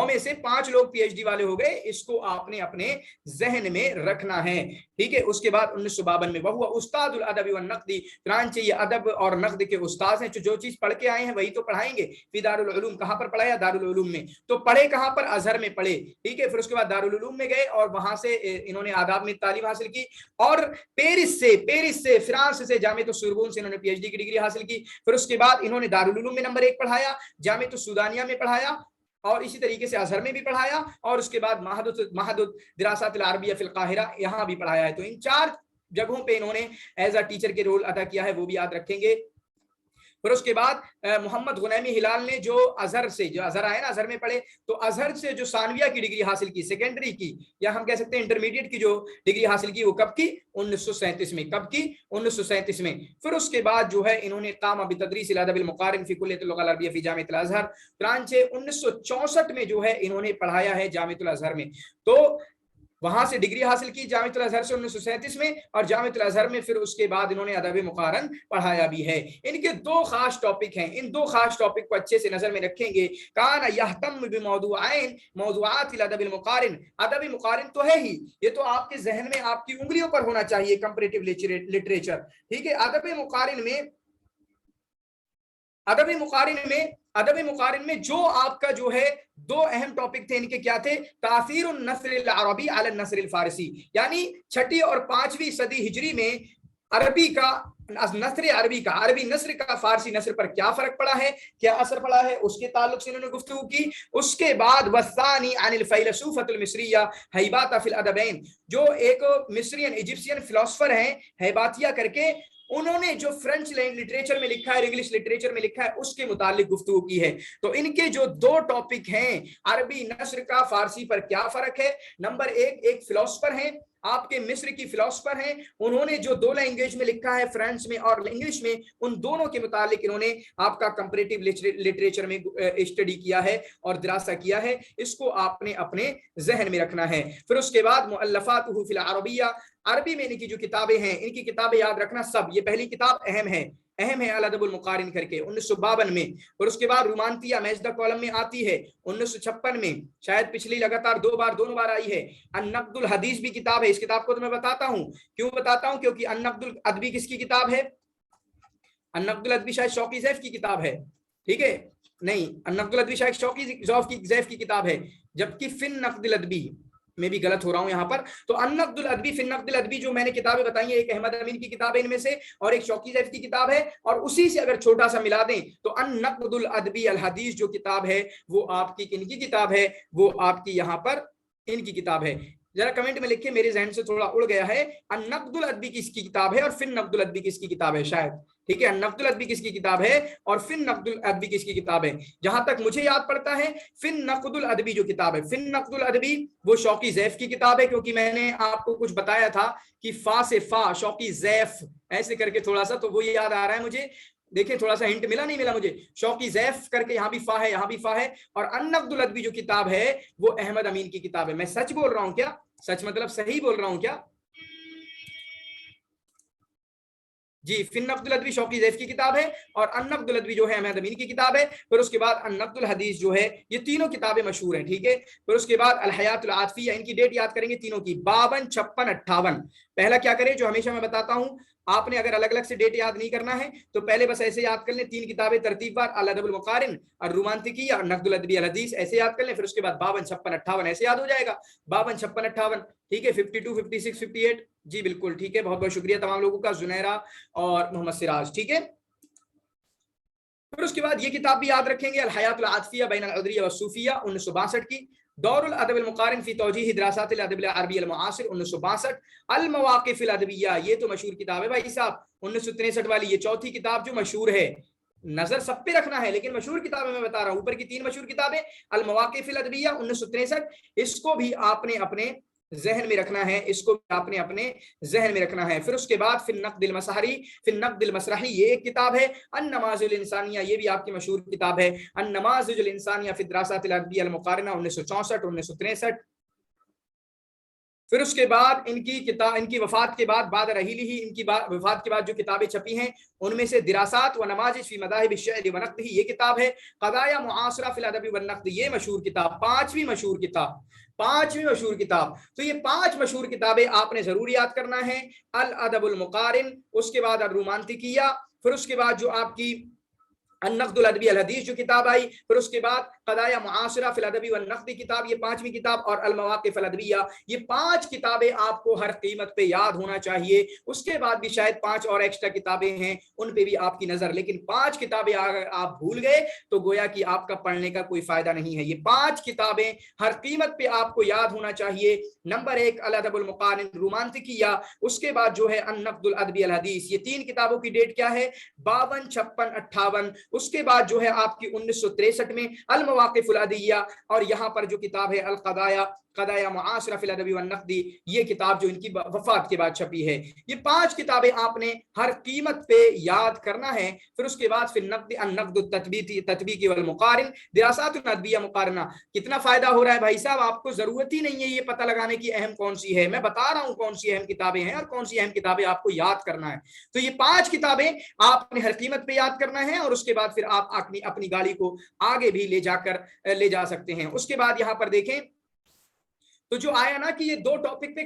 में से 5 लोग पीएचडी वाले हो गए। इसको आपने अपने जहन में रखना है, ठीक है। उसके बाद 1952 में वह उस्तादुल अदब व नक़दी, चुनांचे ये अदब और नक़द के उस्ताद हैं। जो चीज पढ़ के आए हैं वही तो पढ़ाएंगे। फी दारुल उलूम, कहां पर पढ़ाया? दारुल उलूम में। तो पढ़े कहां पर? अजहर में पढ़े, ठीक है। फिर उसके बाद दारुल उलूम में गए और वहां से इन्होंने आदाब में तालीम हासिल की, और पेरिस से फ्रांस से जामिअतुस सुरबून से इन्होंने पीएचडी की डिग्री हासिल की। फिर उसके बाद इन्होंने दारुल उलूम में नंबर 1 पढ़ाया, जामिअतुस सुदानिया में पढ़ाया, और इसी तरीके से अजहर में भी पढ़ाया, और उसके बाद महदुद दिरासात अल अरबिया फिल काहिरा यहाँ भी पढ़ाया है। तो इन 4 जगहों पे इन्होंने एज अ टीचर के रोल अदा किया है, वो भी याद रखेंगे। फिर उसके बाद मोहम्मद गुनैमी हिलाल ने जो अजहर से, जो अजहर आए ना, अजहर में पढ़े, तो अजहर से जो सानविया की डिग्री हासिल की, सेकेंडरी की, या हम कह सकते हैं इंटरमीडिएट की जो डिग्री हासिल की, वो कब की? 1937 में। कब की? 1937 में। फिर उसके बाद जो है इन्होंने काम बितदरीस अल अदब अल मुकारिन फी कुल्लियतिल लुग़ा अल अरबिया फी जामिअत अल अज़हर, चुनांचे 1964 में जो है इन्होंने पढ़ाया है जामिअत अल अज़हर में। तो वहां से डिग्री हासिल की जामिअत अल अज़हर से 1937 में, और जामिअत अल अज़हर में फिर उसके बाद इन्होंने अदब मुकारन पढ़ाया भी है। इनके 2 खास टॉपिक हैं, इन 2 खास टॉपिक को अच्छे से नजर में रखेंगे। काना यहतम बिमौदुआइन मौदुआत अल अदब अल मुकारिन, अदब मुकारिन तो है ही, ये तो आपके जहन में आपकी उंगलियों पर होना चाहिए, कंपैरेटिव लिटरेचर, ठीक है। अदब मुकारिन में जो आपका जो है 2 अहम टॉपिक थे, इनके क्या थे? तासीरुन नस्र अल अरबी अला नस्र अल फारसी, यानी 6वीं और 5वीं सदी हिजरी में अरबी का नस्र अरबी का, अरबी नस्र का फारसी नस्र पर क्या फर्क पड़ा है, क्या असर पड़ा है, उसके ताल्लुक से इन्होंने गुफ्तगू की। उसके बाद वसानी अनिल फ़ैलसूफ़तुल मिस्रिया हैबाता फिल अदबैन, जो एक मिस्रियन इजिप्शियन फिलोसोफर हैं हैबातिया करके, उन्होंने जो फ्रेंच लिटरेचर में लिखा है, इंग्लिश लिटरेचर में लिखा है, उसके मुतालिक गुफ्तगू की है। तो इनके जो 2 टॉपिक हैं, अरबी नस्र का फारसी पर क्या फर्क है, नंबर 1 एक फिलोसोफर हैं, आपके मिस्र की फिलोसोफर हैं, उन्होंने जो 2 लैंग्वेज में लिखा है, फ्रेंच में और इंग्लिश में, उन दोनों के मुतालिक इन्होंने आपका कंपैरेटिव लिटरेचर में स्टडी किया है और दरासा किया है। इसको आपने अपने जहन में रखना है। फिर उसके बाद मुअल्लफ़ातुहु फिल अरबिया, अरबी में इनकी जो किताबें हैं, इनकी किताबें याद रखना सब। ये पहली किताब अहम है अल अदबुल मुकारिन करके 1952 में, और उसके बाद रुमांतिया मैजदा कॉलम में आती है 1956 में, शायद पिछली लगातार दोनों बार आई है। अन-नक़्दुल हदीस भी किताब है, इस किताब को तो मैं बताता हूँ, क्यों बताता हूँ, क्योंकि अन-नक़्दुल अदबी किसकी किताब है? अन-नक़्दुल अदबी शायद शौकी ज़ैफ की किताब है, ठीक है, नहीं, अन-नक़्दुल अदबी शायद शौकी ज़ैफ की किताब है, जबकि फिन नक़्दुल अदबी मैं भी गलत हो रहा हूं यहाँ पर। तो अन-नक़्दुल अदबी फिन नक़्दुल अदबी जो मैंने किताबें बताई है, एक अहमद अमीन की किताब है इनमें से, और एक शौकी ज़ैफ की किताब है, और उसी से अगर छोटा सा मिला दें तो अन-नक़्दुल अदबी अल हदीस जो किताब है वो आपकी किनकी किताब है? वो आपकी यहाँ पर इनकी किताब है। जरा कमेंट में लिखिए, मेरे जहन से थोड़ा उड़ गया है। अन-नक़्दुल अदबी किसकी किताब है और फिन नक़्दुल अदबी किसकी किताब है? शायद, ठीक है, अन-नक़्दुल अदबी किसकी किताब है और फिन नक़्दुल अदबी किसकी किताब है? जहां तक मुझे याद पड़ता है, फिन नक़्दुल अदबी जो किताब है, फिन नक़्दुल अदबी वो शौकी ज़ैफ की किताब है, क्योंकि मैंने आपको कुछ बताया था कि फा से फा, शौकी ज़ैफ ऐसे करके थोड़ा सा, तो वो याद आ रहा है मुझे। देखिए थोड़ा सा हिंट मिला नहीं मिला मुझे? शौकी ज़ैफ करके यहाँ भी फा है, यहाँ भी फा है। और अन-नक़्दुल अदबी जो किताब है वो अहमद अमीन की किताब है। मैं सच बोल रहा हूँ क्या? सच मतलब सही बोल रहा हूँ क्या? जी, फिन-नक़्दुल अदबी शौकी ज़ैफ की किताब है और अन-नक़्दुल अदबी जो है अहमद अमीन की किताब है। फिर उसके बाद अन-नक़्दुल हदीस जो है, ये तीनों किताबें मशहूर हैं, ठीक है। फिर उसके बाद अल-हयातुल आतिफिया, इनकी डेट याद करेंगे तीनों की, 52, 56, 58। पहला क्या करें, जो हमेशा मैं बताता हूँ, आपने अगर अलग अलग से डेट याद नहीं करना है तो पहले बस ऐसे याद कर लें, तीन किताबें तरतीबवार, अल अदबुल मुक़ारिन, अर-रुमांतिकी, नक़्दुल अदबी अल हदीस, ऐसे याद कर लें। फिर उसके बाद 52, 56, 58 ऐसे याद हो जाएगा, 52, 56, 58, ठीक है। 52, 56, 58, जी बिल्कुल ठीक है। बहुत बहुत शुक्रिया तमाम लोगों का, जुनैरा और मोहम्मद सिराज, ठीक है। फिर उसके बाद ये किताब भी याद रखेंगे, अल हयातुल आतिफिया बैन अल अदरिया व सूफिया 1962 की, दौरुल अदब अल मुक़ारिन फी तौजीह दरासात अल अदब अल अरबी अल मुआसिर 1962, अल मवाक़िफ़ अल अदबिया, ये तो मशहूर किताब है भाई साहब, 1963 वाली, ये चौथी किताब जो मशहूर है। नजर सब पे रखना है लेकिन मशहूर किताबें मैं बता रहा हूं, ऊपर की तीन मशहूर किताबें, अल मवाक़िफ़ अल अदबिया 1963, इसको भी आपने अपने जहन में रखना है, इसको आपने अपने जहन में रखना है। फिर उसके बाद फिन नक़्दिल मसहरी, फिन नक़्दिल मसरही, ये एक किताब है। अन नमाज़िल इंसानिया, ये भी आपकी मशहूर किताब है, अन नमाज़िल इंसानिया फी दरासातिल अरबिया अल मुक़ारिना 1964, 1963। फिर उसके बाद इनकी किताब, इनकी वफात के बाद, बाद रहीली ही, इनकी वफात के बाद जो किताबें छपी हैं उनमें से दिरासात व नमाज़िज फी मज़ाहिब अश-शअर व नक़्द, ये किताब है। क़ज़ाया मुआसिरा फ़िल अदब व नक़्द, ये मशहूर किताब, पांचवी मशहूर किताब, पांचवी मशहूर किताब। तो ये पांच मशहूर किताबें आपने जरूर याद करना है। अल अदबुल मुक़ारिन, उसके बाद अर-रुमांतिकिया, फिर उसके बाद जो आपकी अन-नक़्दुल अदबी अल हदीस जो किताब आई, फिर उसके बाद क़ज़ाया मुआसिरा फ़िल अदबी व नक़्द किताब, ये पांचवी किताब, और अल मवाक़िफ़ अल अदबिया, ये पांच किताबें आपको हर कीमत पे याद होना चाहिए। उसके बाद भी शायद पांच और एक्स्ट्रा किताबें हैं, उन पे भी आपकी नजर, लेकिन पांच किताबें अगर आप भूल गए तो गोया कि आपका पढ़ने का कोई फायदा नहीं है। ये पांच किताबें हर कीमत पे आपको याद होना चाहिए। नंबर 1 अल अदबुल मुक़ारिन रुमांतिकिया, उसके बाद जो है अन-नक़्दुल अदबी अल हदीस, ये तीन किताबों की डेट क्या है, 52, 56, 58। उसके बाद जो है आपकी 1963 में अल मवाक़िफ़ुल अदबिया, और यहाँ पर जो किताब है अल क़ज़ाया मुआसिरा फ़िल अदबी व नक़्द, ये किताब जो इनकी वफात के बाद छपी है। ये पांच किताबें आपने हर कीमत पे याद करना है। फिर उसके बाद फिर नक़्द अन-नक़्द तत्बीकी वल मुक़ारिन दिरासातुन अदबिया मुक़ारना। कितना फायदा हो रहा है भाई साहब, आपको जरूरत ही नहीं है ये पता लगाने की अहम कौन सी है, मैं बता रहा हूँ कौन सी अहम किताबें हैं और कौन सी अहम किताबें आपको याद करना है। तो ये पांच किताबें आपने हर कीमत पे याद करना है, और उसके बाद फिर आप अपनी गाड़ी को आगे भी ले जा सकते हैं। उसके बाद यहाँ पर देखें तो जो आया ना कि ये दो टॉपिक पे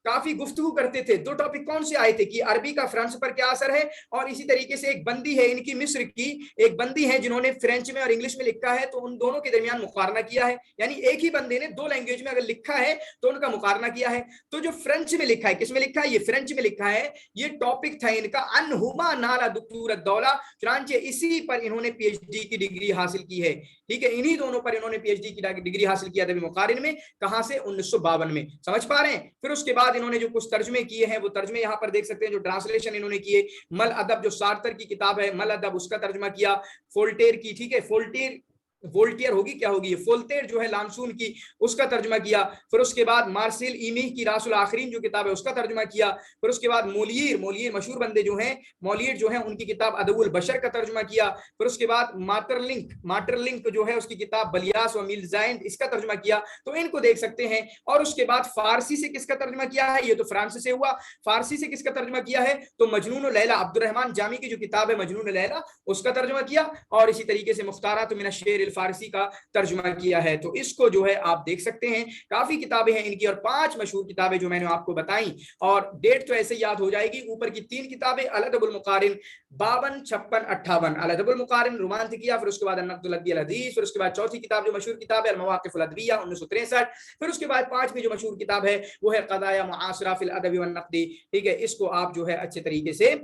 काफी गुफ्तगू करते थे। दो टॉपिक कौन से आए थे कि अरबी का फ्रांस पर क्या असर है, और इसी तरीके से एक बंदी है इनकी मिस्र की, एक बंदी है जिन्होंने फ्रेंच में और इंग्लिश में लिखा है, तो उन दोनों के दरमियान मुकारना किया है। यानी एक ही बंदे ने दो लैंग्वेज में अगर लिखा है तो उनका मुकारना किया है। तो जो फ्रेंच में लिखा है, किसमें लिखा है, ये फ्रेंच में लिखा है, ये टॉपिक था इनका अनहुमा नाला दुक्तूर दौला, चुनांचे इसी पर इन्होंने पीएचडी की डिग्री हासिल की है। ठीक है, इन्हीं दोनों पर इन्होंने पीएचडी की डिग्री हासिल किया अदबी मुकारिन में। कहां से, 1952 में। समझ पा रहे हैं। फिर उसके बाद इन्होंने जो कुछ तर्जमे किए हैं वो तर्जमे यहाँ पर देख सकते हैं, जो ट्रांसलेशन इन्होंने किए, मल अदब जो सार्थर की किताब है मल अदब, उसका तर्जमा किया, फोल्टेर की, ठीक है, वोल्टेयर होगी, क्या होगी, फोल्टेर जो है लामसून की, उसका तर्जमा किया। फिर उसके बाद मार्सेल ईमी की रासुल आखरीन जो किताब है उसका तर्जमा किया। फिर उसके बाद मोलियर मशहूर बंदे जो हैं, मोलियर जो है उनकी किताब अदबुल बशर का तर्जमा किया। फिर उसके बाद माटरलिंक जो है उसकी किताब बलियास व मिलजाइन, इसका तर्जमा किया। तो इनको देख सकते हैं। और उसके बाद फारसी से किसका तर्जमा किया है, ये तो फ्रांस से हुआ। फारसी से किसका तर्जमा किया है, तो मजनून लैला, अब्दुर्रहमान जामी की जो किताब है मजनून लैला, उसका तर्जमा किया। और इसी तरीके से मुख्तारात मिन अश-शेर फारसी का तर्जुमा किया है। तो इसको जो है आप देख सकते हैं, काफी किताबें हैं इनकी, और पांच मशहूर किताबें जो मैंने आपको बताई, और डेट तो ऐसे याद हो जाएगी। ऊपर की तीन किताबें अल अदबुल मुकारिन 52, 56, 58, अल अदबुल मुकारिन रुमांतिकिया, फिर उसके बाद अन-नक़्दुल अदबी अल हदीस, फिर उसके बाद चौथी किताब जो मशहूर किताब है अल मवाक़िफ़ुल अदबिया 1963, फिर उसके बाद पांचवी जो मशहूर किताब है वो है क़ज़ाया मुआसिरा फ़िल अदबी वन नक़्दी। ठीक है, इसको आप जो है अच्छे तरीके से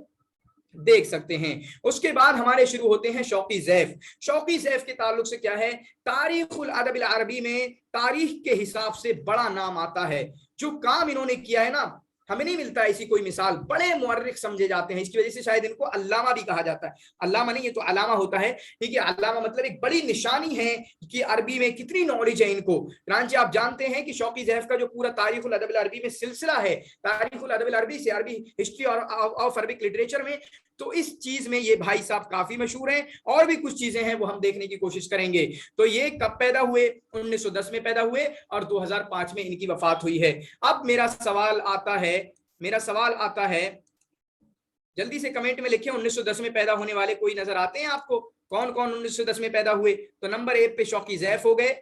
देख सकते हैं। उसके बाद हमारे शुरू होते हैं शौकी ज़ैफ। शौकी ज़ैफ के ताल्लुक से क्या है, तारीख़ुल अदब अल अरबी में तारीख के हिसाब से बड़ा नाम आता है। जो काम इन्होंने किया है ना, हमें नहीं मिलता ऐसी कोई मिसाल, बड़े मुअर्रिख समझे जाते हैं। इसकी वजह से शायद इनको अल्लामा भी कहा जाता है। अल्लामा नहीं, ये तो अलामा होता है। ठीक है, अल्लामा मतलब एक बड़ी निशानी है कि अरबी में कितनी नॉलेज है इनको। रांची आप जानते हैं कि शौकी ज़ैफ का जो पूरा तारीख़ुल अदब अल अरबी में सिलसिला है, तारीख़ुल अदब अल अरबी से अरबी हिस्ट्री और ऑफ अरबिक लिटरेचर में तो इस चीज में ये भाई साहब काफी मशहूर हैं, और भी कुछ चीजें हैं वो हम देखने की कोशिश करेंगे। तो ये कब पैदा हुए? 1910 में पैदा हुए और 2005 में इनकी वफात हुई है। अब मेरा सवाल आता है, जल्दी से कमेंट में लिखें, 1910 में पैदा होने वाले कोई नजर आते हैं आपको? कौन कौन 1910 में पैदा हुए? तो नंबर 1 पे शौकी ज़ैफ हो गए,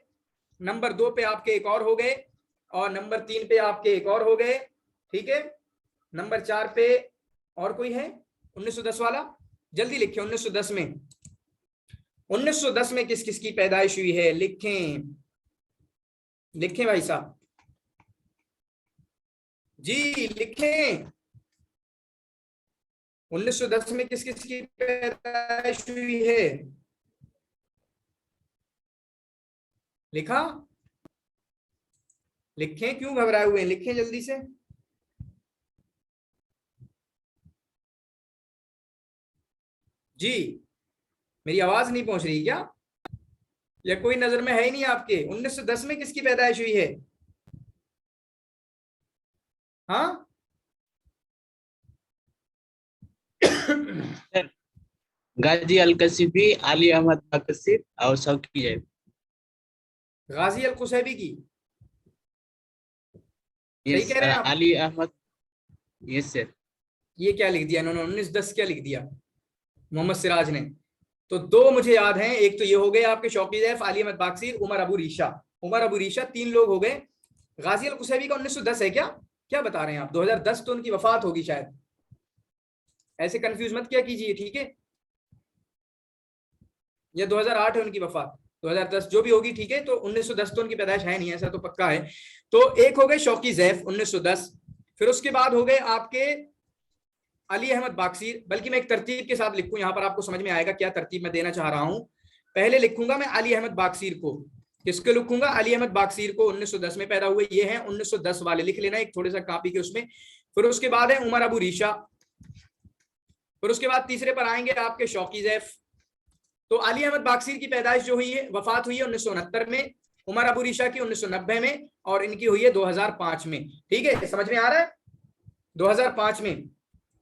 नंबर 2 पे आपके एक और हो गए, और नंबर 3 पे आपके एक और हो गए, ठीक है। नंबर 4 पे और कोई है 1910 वाला? जल्दी लिखें। 1910 में किस किस की पैदाइश हुई है? लिखें भाई साहब जी, लिखें। 1910 में किस किस की पैदाइश हुई है? लिखा? लिखें, क्यों घबराए हुए हैं? लिखें जल्दी से। जी, मेरी आवाज नहीं पहुंच रही क्या, या कोई नजर में है ही नहीं आपके? 1910 में किसकी पैदाइश हुई है? हाँ गाजी अल-कसीबी, अली अहमद बाकसीर और शौकी ज़ैफ। गाजी अल कुसैबी की? सही यस कह रहे हैं आप? Ali Ahmad, yes sir. ये क्या लिख दिया इन्होंने? 1910 क्या लिख दिया मोहम्मद सिराज ने? तो दो मुझे याद हैं, एक तो ये हो गए आपके शौकी ज़ैफ, अली अहमद बाकसीर, उमर अबू रीशा, 3 लोग हो गए। गाजी अल कुसैबी का 1910 है क्या? क्या बता रहे हैं आप? 2010 तो उनकी वफात होगी शायद, ऐसे कंफ्यूज मत क्या कीजिए, ठीक है। या 2008 है उनकी वफात, 2010 जो भी होगी, ठीक है। तो 1910 तो उनकी पैदाइश है नहीं, ऐसा तो पक्का है। तो एक हो गए शौकी ज़ैफ 1910, फिर उसके बाद हो गए आपके अली अहमद बाकसीर। बल्कि मैं एक तरतीब के साथ लिखूं, यहां पर आपको समझ में आएगा क्या तरतीब मैं देना चाह रहा हूं। पहले लिखूंगा मैं अली अहमद बाकसीर को, किसको लिखूंगा? अली अहमद बाकसीर को, 1910 में पैदा हुए, ये हैं 1910 वाले, लिख लेना एक थोड़े सा कॉपी के उसमें। फिर उसके बाद है उमर अबू रीशा, फिर उसके बाद तीसरे पर आएंगे आपके शौकी ज़ैफ। तो अली अहमद बाकसीर की पैदाइश जो हुई है, वफात हुई है 1969 में, उमर अबू रीशा की 1990 में, और इनकी हुई है 2005 में, ठीक है। समझ में आ रहा है? 2005 में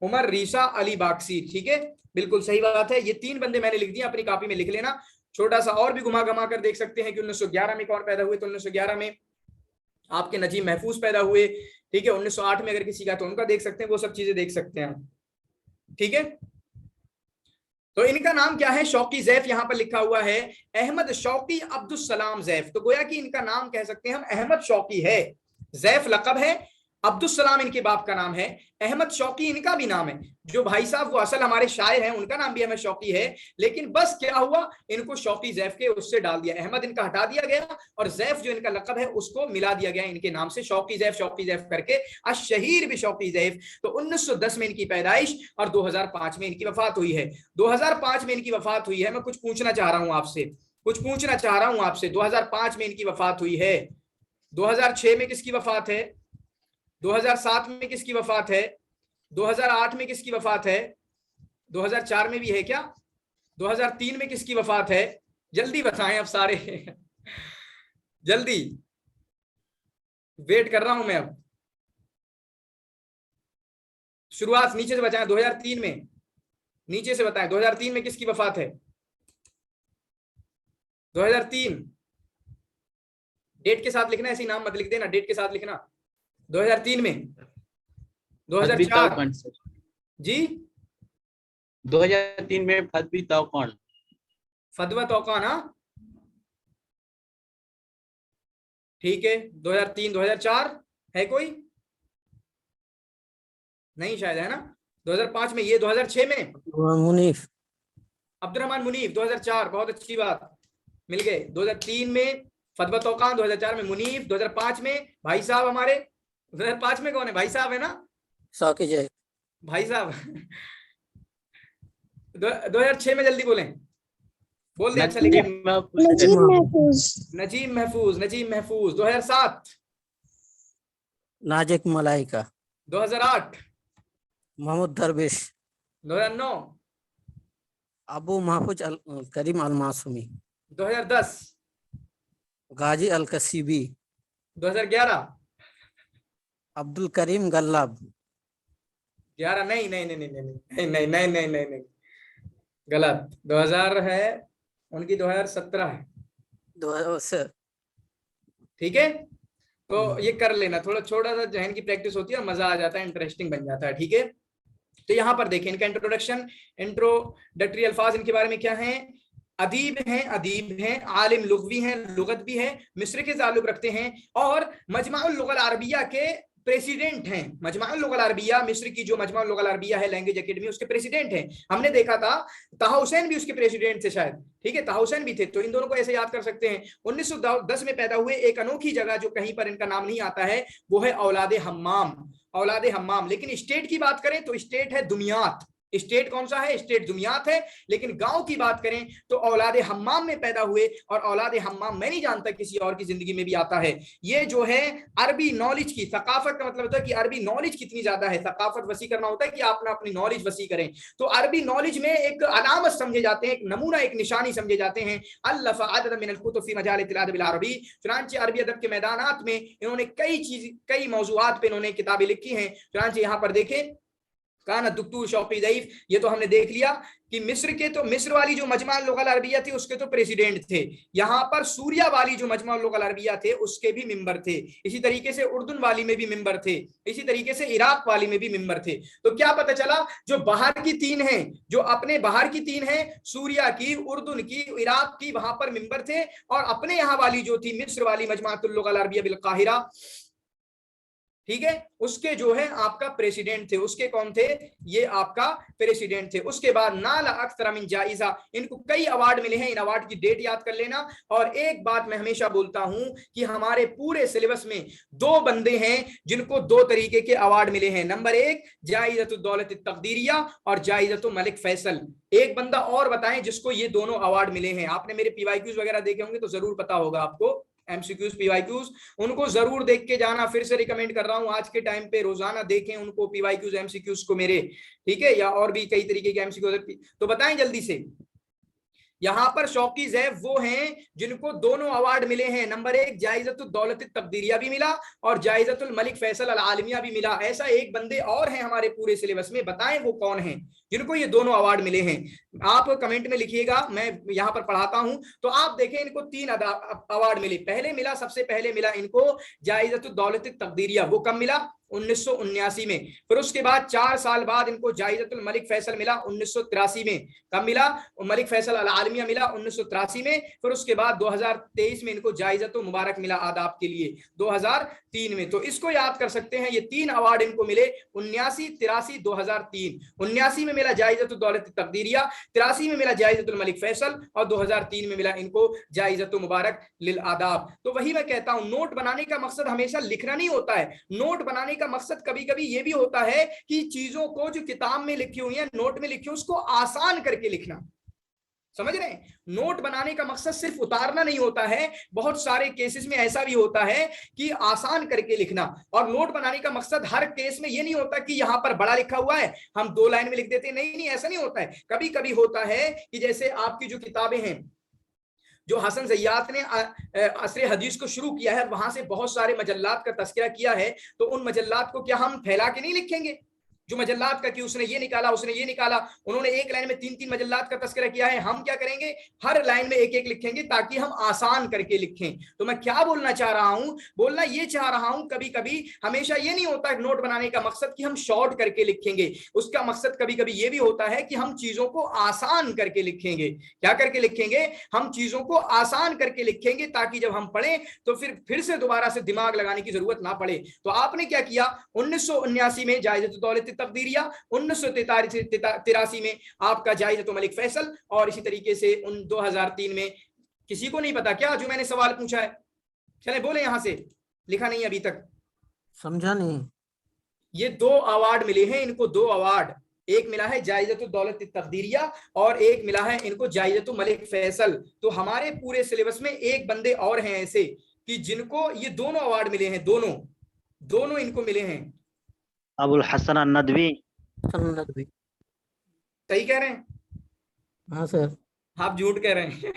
उमर रीशा अली बाकसीर, ठीक है, बिल्कुल सही बात है। ये 3 बंदे मैंने लिख दिए, अपनी कॉपी में लिख लेना। छोटा सा और भी घुमा घमा कर देख सकते हैं कि 1911 में कौन पैदा हुए। तो 1911 में आपके नजीम महफूज पैदा हुए, ठीक है। 1908 में अगर किसी का तो उनका देख सकते हैं, वो सब चीजें देख सकते हैं, ठीक है। तो इनका नाम क्या है? शौकी ज़ैफ यहां पर लिखा हुआ है, अहमद शौकी अब्दुल सलाम ज़ैफ। तो गोया कि इनका नाम कह सकते हैं हम अहमद शौकी है, ज़ैफ लकब है, अब्दुल सलाम इनके बाप का नाम है, अहमद शौकी इनका भी नाम है। जो भाई साहब वो असल हमारे शायर हैं, उनका नाम भी अहमद शौकी है, लेकिन बस क्या हुआ, इनको शौकी ज़ैफ के उससे डाल दिया, अहमद इनका हटा दिया गया, और ज़ैफ जो इनका लकब है उसको मिला दिया गया इनके नाम से, शौकी ज़ैफ करके, अशहीर भी शौकी ज़ैफ। तो 1910 में इनकी पैदाइश और 2005 में इनकी वफात हुई है। 2005 में इनकी वफात हुई है। मैं कुछ पूछना चाह रहा हूं आपसे, 2005 में इनकी वफात हुई है। 2006 में किसकी वफात है? 2007 में किसकी वफात है? 2008 में किसकी वफात है? 2004 में भी है क्या? 2003 में किसकी वफात है? जल्दी बताएं अब सारे जल्दी, वेट कर रहा हूं मैं अब। शुरुआत नीचे से बताएं। 2003 में, नीचे से बताएं, 2003 में किसकी वफात है? 2003 डेट के साथ लिखना, ऐसे नाम मत लिख देना, डेट के साथ लिखना। 2003 में, 2004 जी, 2003 में फतवी तौक़ान, फतवा तौक़ान, हाँ ठीक है। 2003 2004 है कोई? नहीं शायद, है ना? 2005 में ये, 2006 में मुनीफ, अब्दुर्रहमान मुनीफ, 2004 बहुत अच्छी बात, मिल गए। 2003 में फतवा तौक़ान, 2004 में मुनीफ, 2005 में भाई साहब हमारे, 2005 में कौन है? भाई साहब है ना, शौकी ज़ैफ, भाई साहब 2006 में जल्दी बोलें, बोल दे अच्छा लिखे। नजीम महफूज। 2007 नाजिक मलाइका, 2008 मोहम्मद दरवेश, 2009 अबू महफूज करीम अल मासूमी, 2010 गाजी अल कसीबी, 2011 अब्दुल करीम गल्लाब, 11 नहीं नहीं नहीं नहीं नहीं नहीं नहीं नहीं नहीं नहीं नहीं, गलत। 2000 है उनकी, 2017 है। 2000 ठीक है, तो ये कर लेना, थोड़ा छोटा सा जहन की प्रैक्टिस होती है और मजा आ जाता है, इंटरेस्टिंग बन जाता है। ठीक है, तो यहाँ पर देखें इनका इंट्रोडक्शन, इंट्रोडक्टरी अल्फाज इनके बारे में क्या है। अदीब हैं, आलिम लुग़वी हैं, लुगत भी है, मिस्र के ताल्लुक रखते हैं और मजमाउल लुग़ल अरबिया के प्रेसिडेंट हैं। मजमाउल लुग़ल अरबिया, मिस्र की जो मजमाउल लुग़ल अरबिया है लैंग्वेज एकेडमी, उसके प्रेसिडेंट हैं। हमने देखा था ताहा हुसैन भी उसके प्रेसिडेंट थे शायद, ठीक है, ताहा हुसैन भी थे। तो इन दोनों को ऐसे याद कर सकते हैं। 1910 में पैदा हुए, एक अनोखी जगह जो कहीं पर इनका नाम नहीं आता है वो है औलादे हम्माम, औलादे हम्माम। लेकिन स्टेट की बात करें तो स्टेट है दुमियात। स्टेट कौन सा है? स्टेट दुमियात है। लेकिन गांव की बात करें तो औलादे हम्माम में पैदा हुए, और औलादे हम्माम मैं नहीं जानता किसी और की जिंदगी में भी आता है। ये जो है अरबी नॉलेज की, सकाफत का मतलब होता है कि अरबी नॉलेज कितनी ज्यादा है। सकाफत वसी करना होता है कि आप अपनी नॉलेज वसी करें। तो अरबी नॉलेज में एक अलामत समझे जाते हैं, एक नमूना, एक निशानी समझे जाते हैं। अल्लफ़ अदद मिनल कुतुब फी मजाल अल अरबी, चुनांचे अरबी अदब के मैदानात में इन्होंने कई मौज़ूआत पे इन्होंने किताबें लिखी हैं। चुनांचे यहाँ पर देखें, काना दुक्तूर शौकी ज़ईफ, ये तो हमने देख लिया कि मिस्र के, तो मिस्र वाली जो मजमा लुग़ल अरबिया थी उसके तो प्रेसिडेंट थे। यहाँ पर सूरिया वाली जो मजमा लुग़ल अरबिया थे उसके भी मेंबर थे। इसी तरीके से उर्दून वाली में भी मेंबर थे। इसी तरीके से इराक वाली में भी मेंबर थे। तो क्या पता चला, जो बाहर की तीन हैं, जो अपने बाहर की तीन हैं, सूरिया की, उर्दून की, इराक की, वहां पर मेंबर थे। और अपने यहाँ वाली जो थी मिस्र वाली मजमाअतुल लुग़ल अरबिया बिल काहिरा, ठीक है, उसके जो है आपका प्रेसिडेंट थे। उसके कौन थे? ये आपका प्रेसिडेंट थे। उसके बाद नाला अक्सर मिन जायजा, इनको कई अवार्ड मिले हैं। इन अवार्ड की डेट याद कर लेना। और एक बात मैं हमेशा बोलता हूं कि हमारे पूरे सिलेबस में दो बंदे हैं जिनको दो तरीके के अवार्ड मिले हैं। नंबर 1 जायज़तुद दौलत तकदीरिया और जायज़तुल मलिक फैसल। एक बंदा और बताएं जिसको ये दोनों अवार्ड मिले हैं। आपने मेरे पीवाईक्यूज वगैरह देखे होंगे तो जरूर पता होगा आपको, एमसीक्यूज, पीवाईक्यूज, उनको जरूर देख के जाना। फिर से रिकमेंड कर रहा हूं, आज के टाइम पे रोजाना देखें उनको, पीवाईक्यूज, एमसीक्यूज को मेरे, ठीक है, या और भी कई तरीके के एमसीक्यूज। तो बताएं जल्दी से। यहाँ पर शौकीज है वो हैं जिनको दोनों अवार्ड मिले हैं। नंबर 1 जायज़तुद दौलत तकदीरिया भी मिला और जायज़तुल मलिक फैसल अल आलमिया भी मिला। ऐसा एक बंदे और हैं हमारे पूरे सिलेबस में, बताएं वो कौन हैं जिनको ये दोनों अवार्ड मिले हैं। आप कमेंट में लिखिएगा, मैं यहाँ पर पढ़ाता हूं। तो आप देखें, इनको 3 अवार्ड मिले। पहले मिला, सबसे पहले मिला इनको जायज़तुद दौलत तकदीरिया। वो कब मिला? 1979 में। फिर उसके बाद 4 साल बाद इनको जायज़तुल मलिक फैसल मिला 1983 में। कब मिला? मलिक फैसल अल आलमिया मिला 1983 में। फिर उसके बाद 2023 में इनको जायज़तुल मुबारक मिला आदाब के लिए 2003 में। तो इसको याद कर सकते हैं, ये 3 अवार्ड इनको मिले 79, 83, 2003। 79 में मिला जायज़तुद दौलत तकदीरिया, 83 में मिला जायज़तुल मलिक फैसल और 2003 में मिला इनको जायज़तुल मुबारक लिल आदाब। तो वही मैं कहता हूं, नोट बनाने का मकसद हमेशा लिखना नहीं होता है। नोट बनाने का मकसद कभी कभी ये भी होता है कि चीजों को जो किताब में लिखी हुई है, नोट में लिखी हुई, उसको आसान करके लिखना। समझ रहे हैं? नोट बनाने का मकसद सिर्फ उतारना नहीं होता है, बहुत सारे केसेस में ऐसा भी होता है कि आसान करके लिखना। और नोट बनाने का मकसद हर केस में ये नहीं होता कि यहां पर बड़ा लिखा हुआ है हम 2 लाइन में लिख देते हैं। नहीं नहीं, ऐसा नहीं होता है। कभी कभी होता है कि जैसे आपकी जो किताबें हैं, जो हसन ज़ैयात ने असरे हदीस को शुरू किया है, वहां से बहुत सारे मजल्लात का तस्करा किया है। तो उन मजल्लात को क्या हम फैला के नहीं लिखेंगे? जो मजल्लात का कि उसने ये निकाला, उसने ये निकाला, उन्होंने एक लाइन में 3-3 मजल्लात का तस्करा किया है। हम क्या करेंगे? हर लाइन में एक एक लिखेंगे ताकि हम आसान करके लिखें। तो मैं क्या बोलना चाह रहा हूं? बोलना ये चाह रहा हूं, कभी कभी हमेशा ये नहीं होता नोट बनाने का मकसद कि हम शॉर्ट करके लिखेंगे। उसका मकसद कभी कभी ये भी होता है कि हम चीजों को आसान करके लिखेंगे। क्या करके लिखेंगे? हम चीजों को आसान करके लिखेंगे ताकि जब हम पढ़ें तो फिर से दोबारा से दिमाग लगाने की जरूरत ना पड़े। तो आपने क्या किया? 1979 में जायज़तुद दौलत तकदीरिया, 1983 में आपका जायज़तुल मलिक फैसल, और इसी तरीके से 2003 में। किसी को नहीं पता क्या जो मैंने सवाल पूछा है? चले बोले, यहां से लिखा नहीं अभी तक, समझा नहीं। ये 2 अवार्ड मिले हैं इनको, 2 अवार्ड। एक मिला है जायज़तुद दौलत तकदीरिया और एक मिला है इनको जायज़तुल मलिक फैसल। तो हमारे पूरे सिलेबस में एक बंदे और हैं ऐसे कि जिनको ये दोनों अवार्ड मिले हैं, दोनों इनको मिले हैं। अबुल हसन नदवी। सही कह रहे हैं? हाँ सर। आप झूठ कह रहे हैं।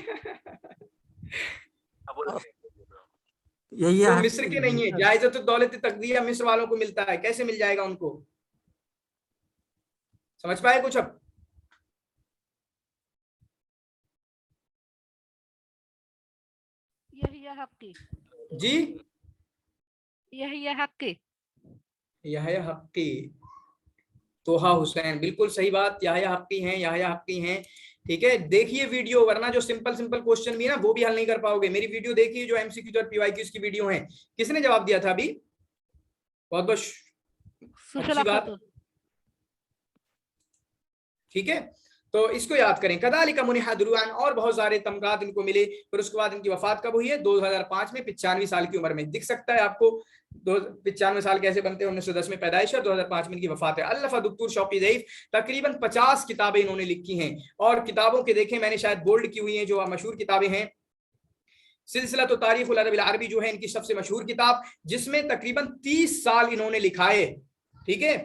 यही तो मिस्र के नहीं है। जायज़तुद दौलत तकदीरिया मिस्र वालों को मिलता है, कैसे मिल जाएगा उनको? समझ पाए कुछ अब? यही हक्की जी यही हक्की याह्या हक्की, तोहा हुसैन, बिल्कुल सही बात, याह्या हक्की हैं, याह्या हक्की हैं। ठीक है, देखिए वीडियो, वरना जो सिंपल सिंपल क्वेश्चन भी है ना वो भी हल नहीं कर पाओगे। मेरी वीडियो देखिए जो एमसीक्यू और पीवाईक्यूज की वीडियो है। किसने जवाब दिया था अभी? बहुत बहुत अच्छी बात। ठीक है, तो इसको याद करें। कदालिका मुनिहा दुरुआन, और बहुत सारे तमगात इनको मिले। फिर उसके बाद इनकी वफात कब हुई है? 2005 में, 95 साल की उम्र में। दिख सकता है आपको 95 साल कैसे बनते हैं? 1910 में पैदाइश है, 2005 में इनकी वफात है। अल्लफ़ा दुक्तूर शौकी ज़ईफ़, तकरीबन 50 किताबें इन्होंने लिखी हैं। और किताबों के देखें मैंने शायद बोल्ड की हुई हैं, जो मशहूर किताबें हैं। सिलसिला तो तारीख़ुल अरब अरबी जो है इनकी सबसे मशहूर किताब, जिसमें तकरीबन 30 साल इन्होंने लिखाए। ठीक है,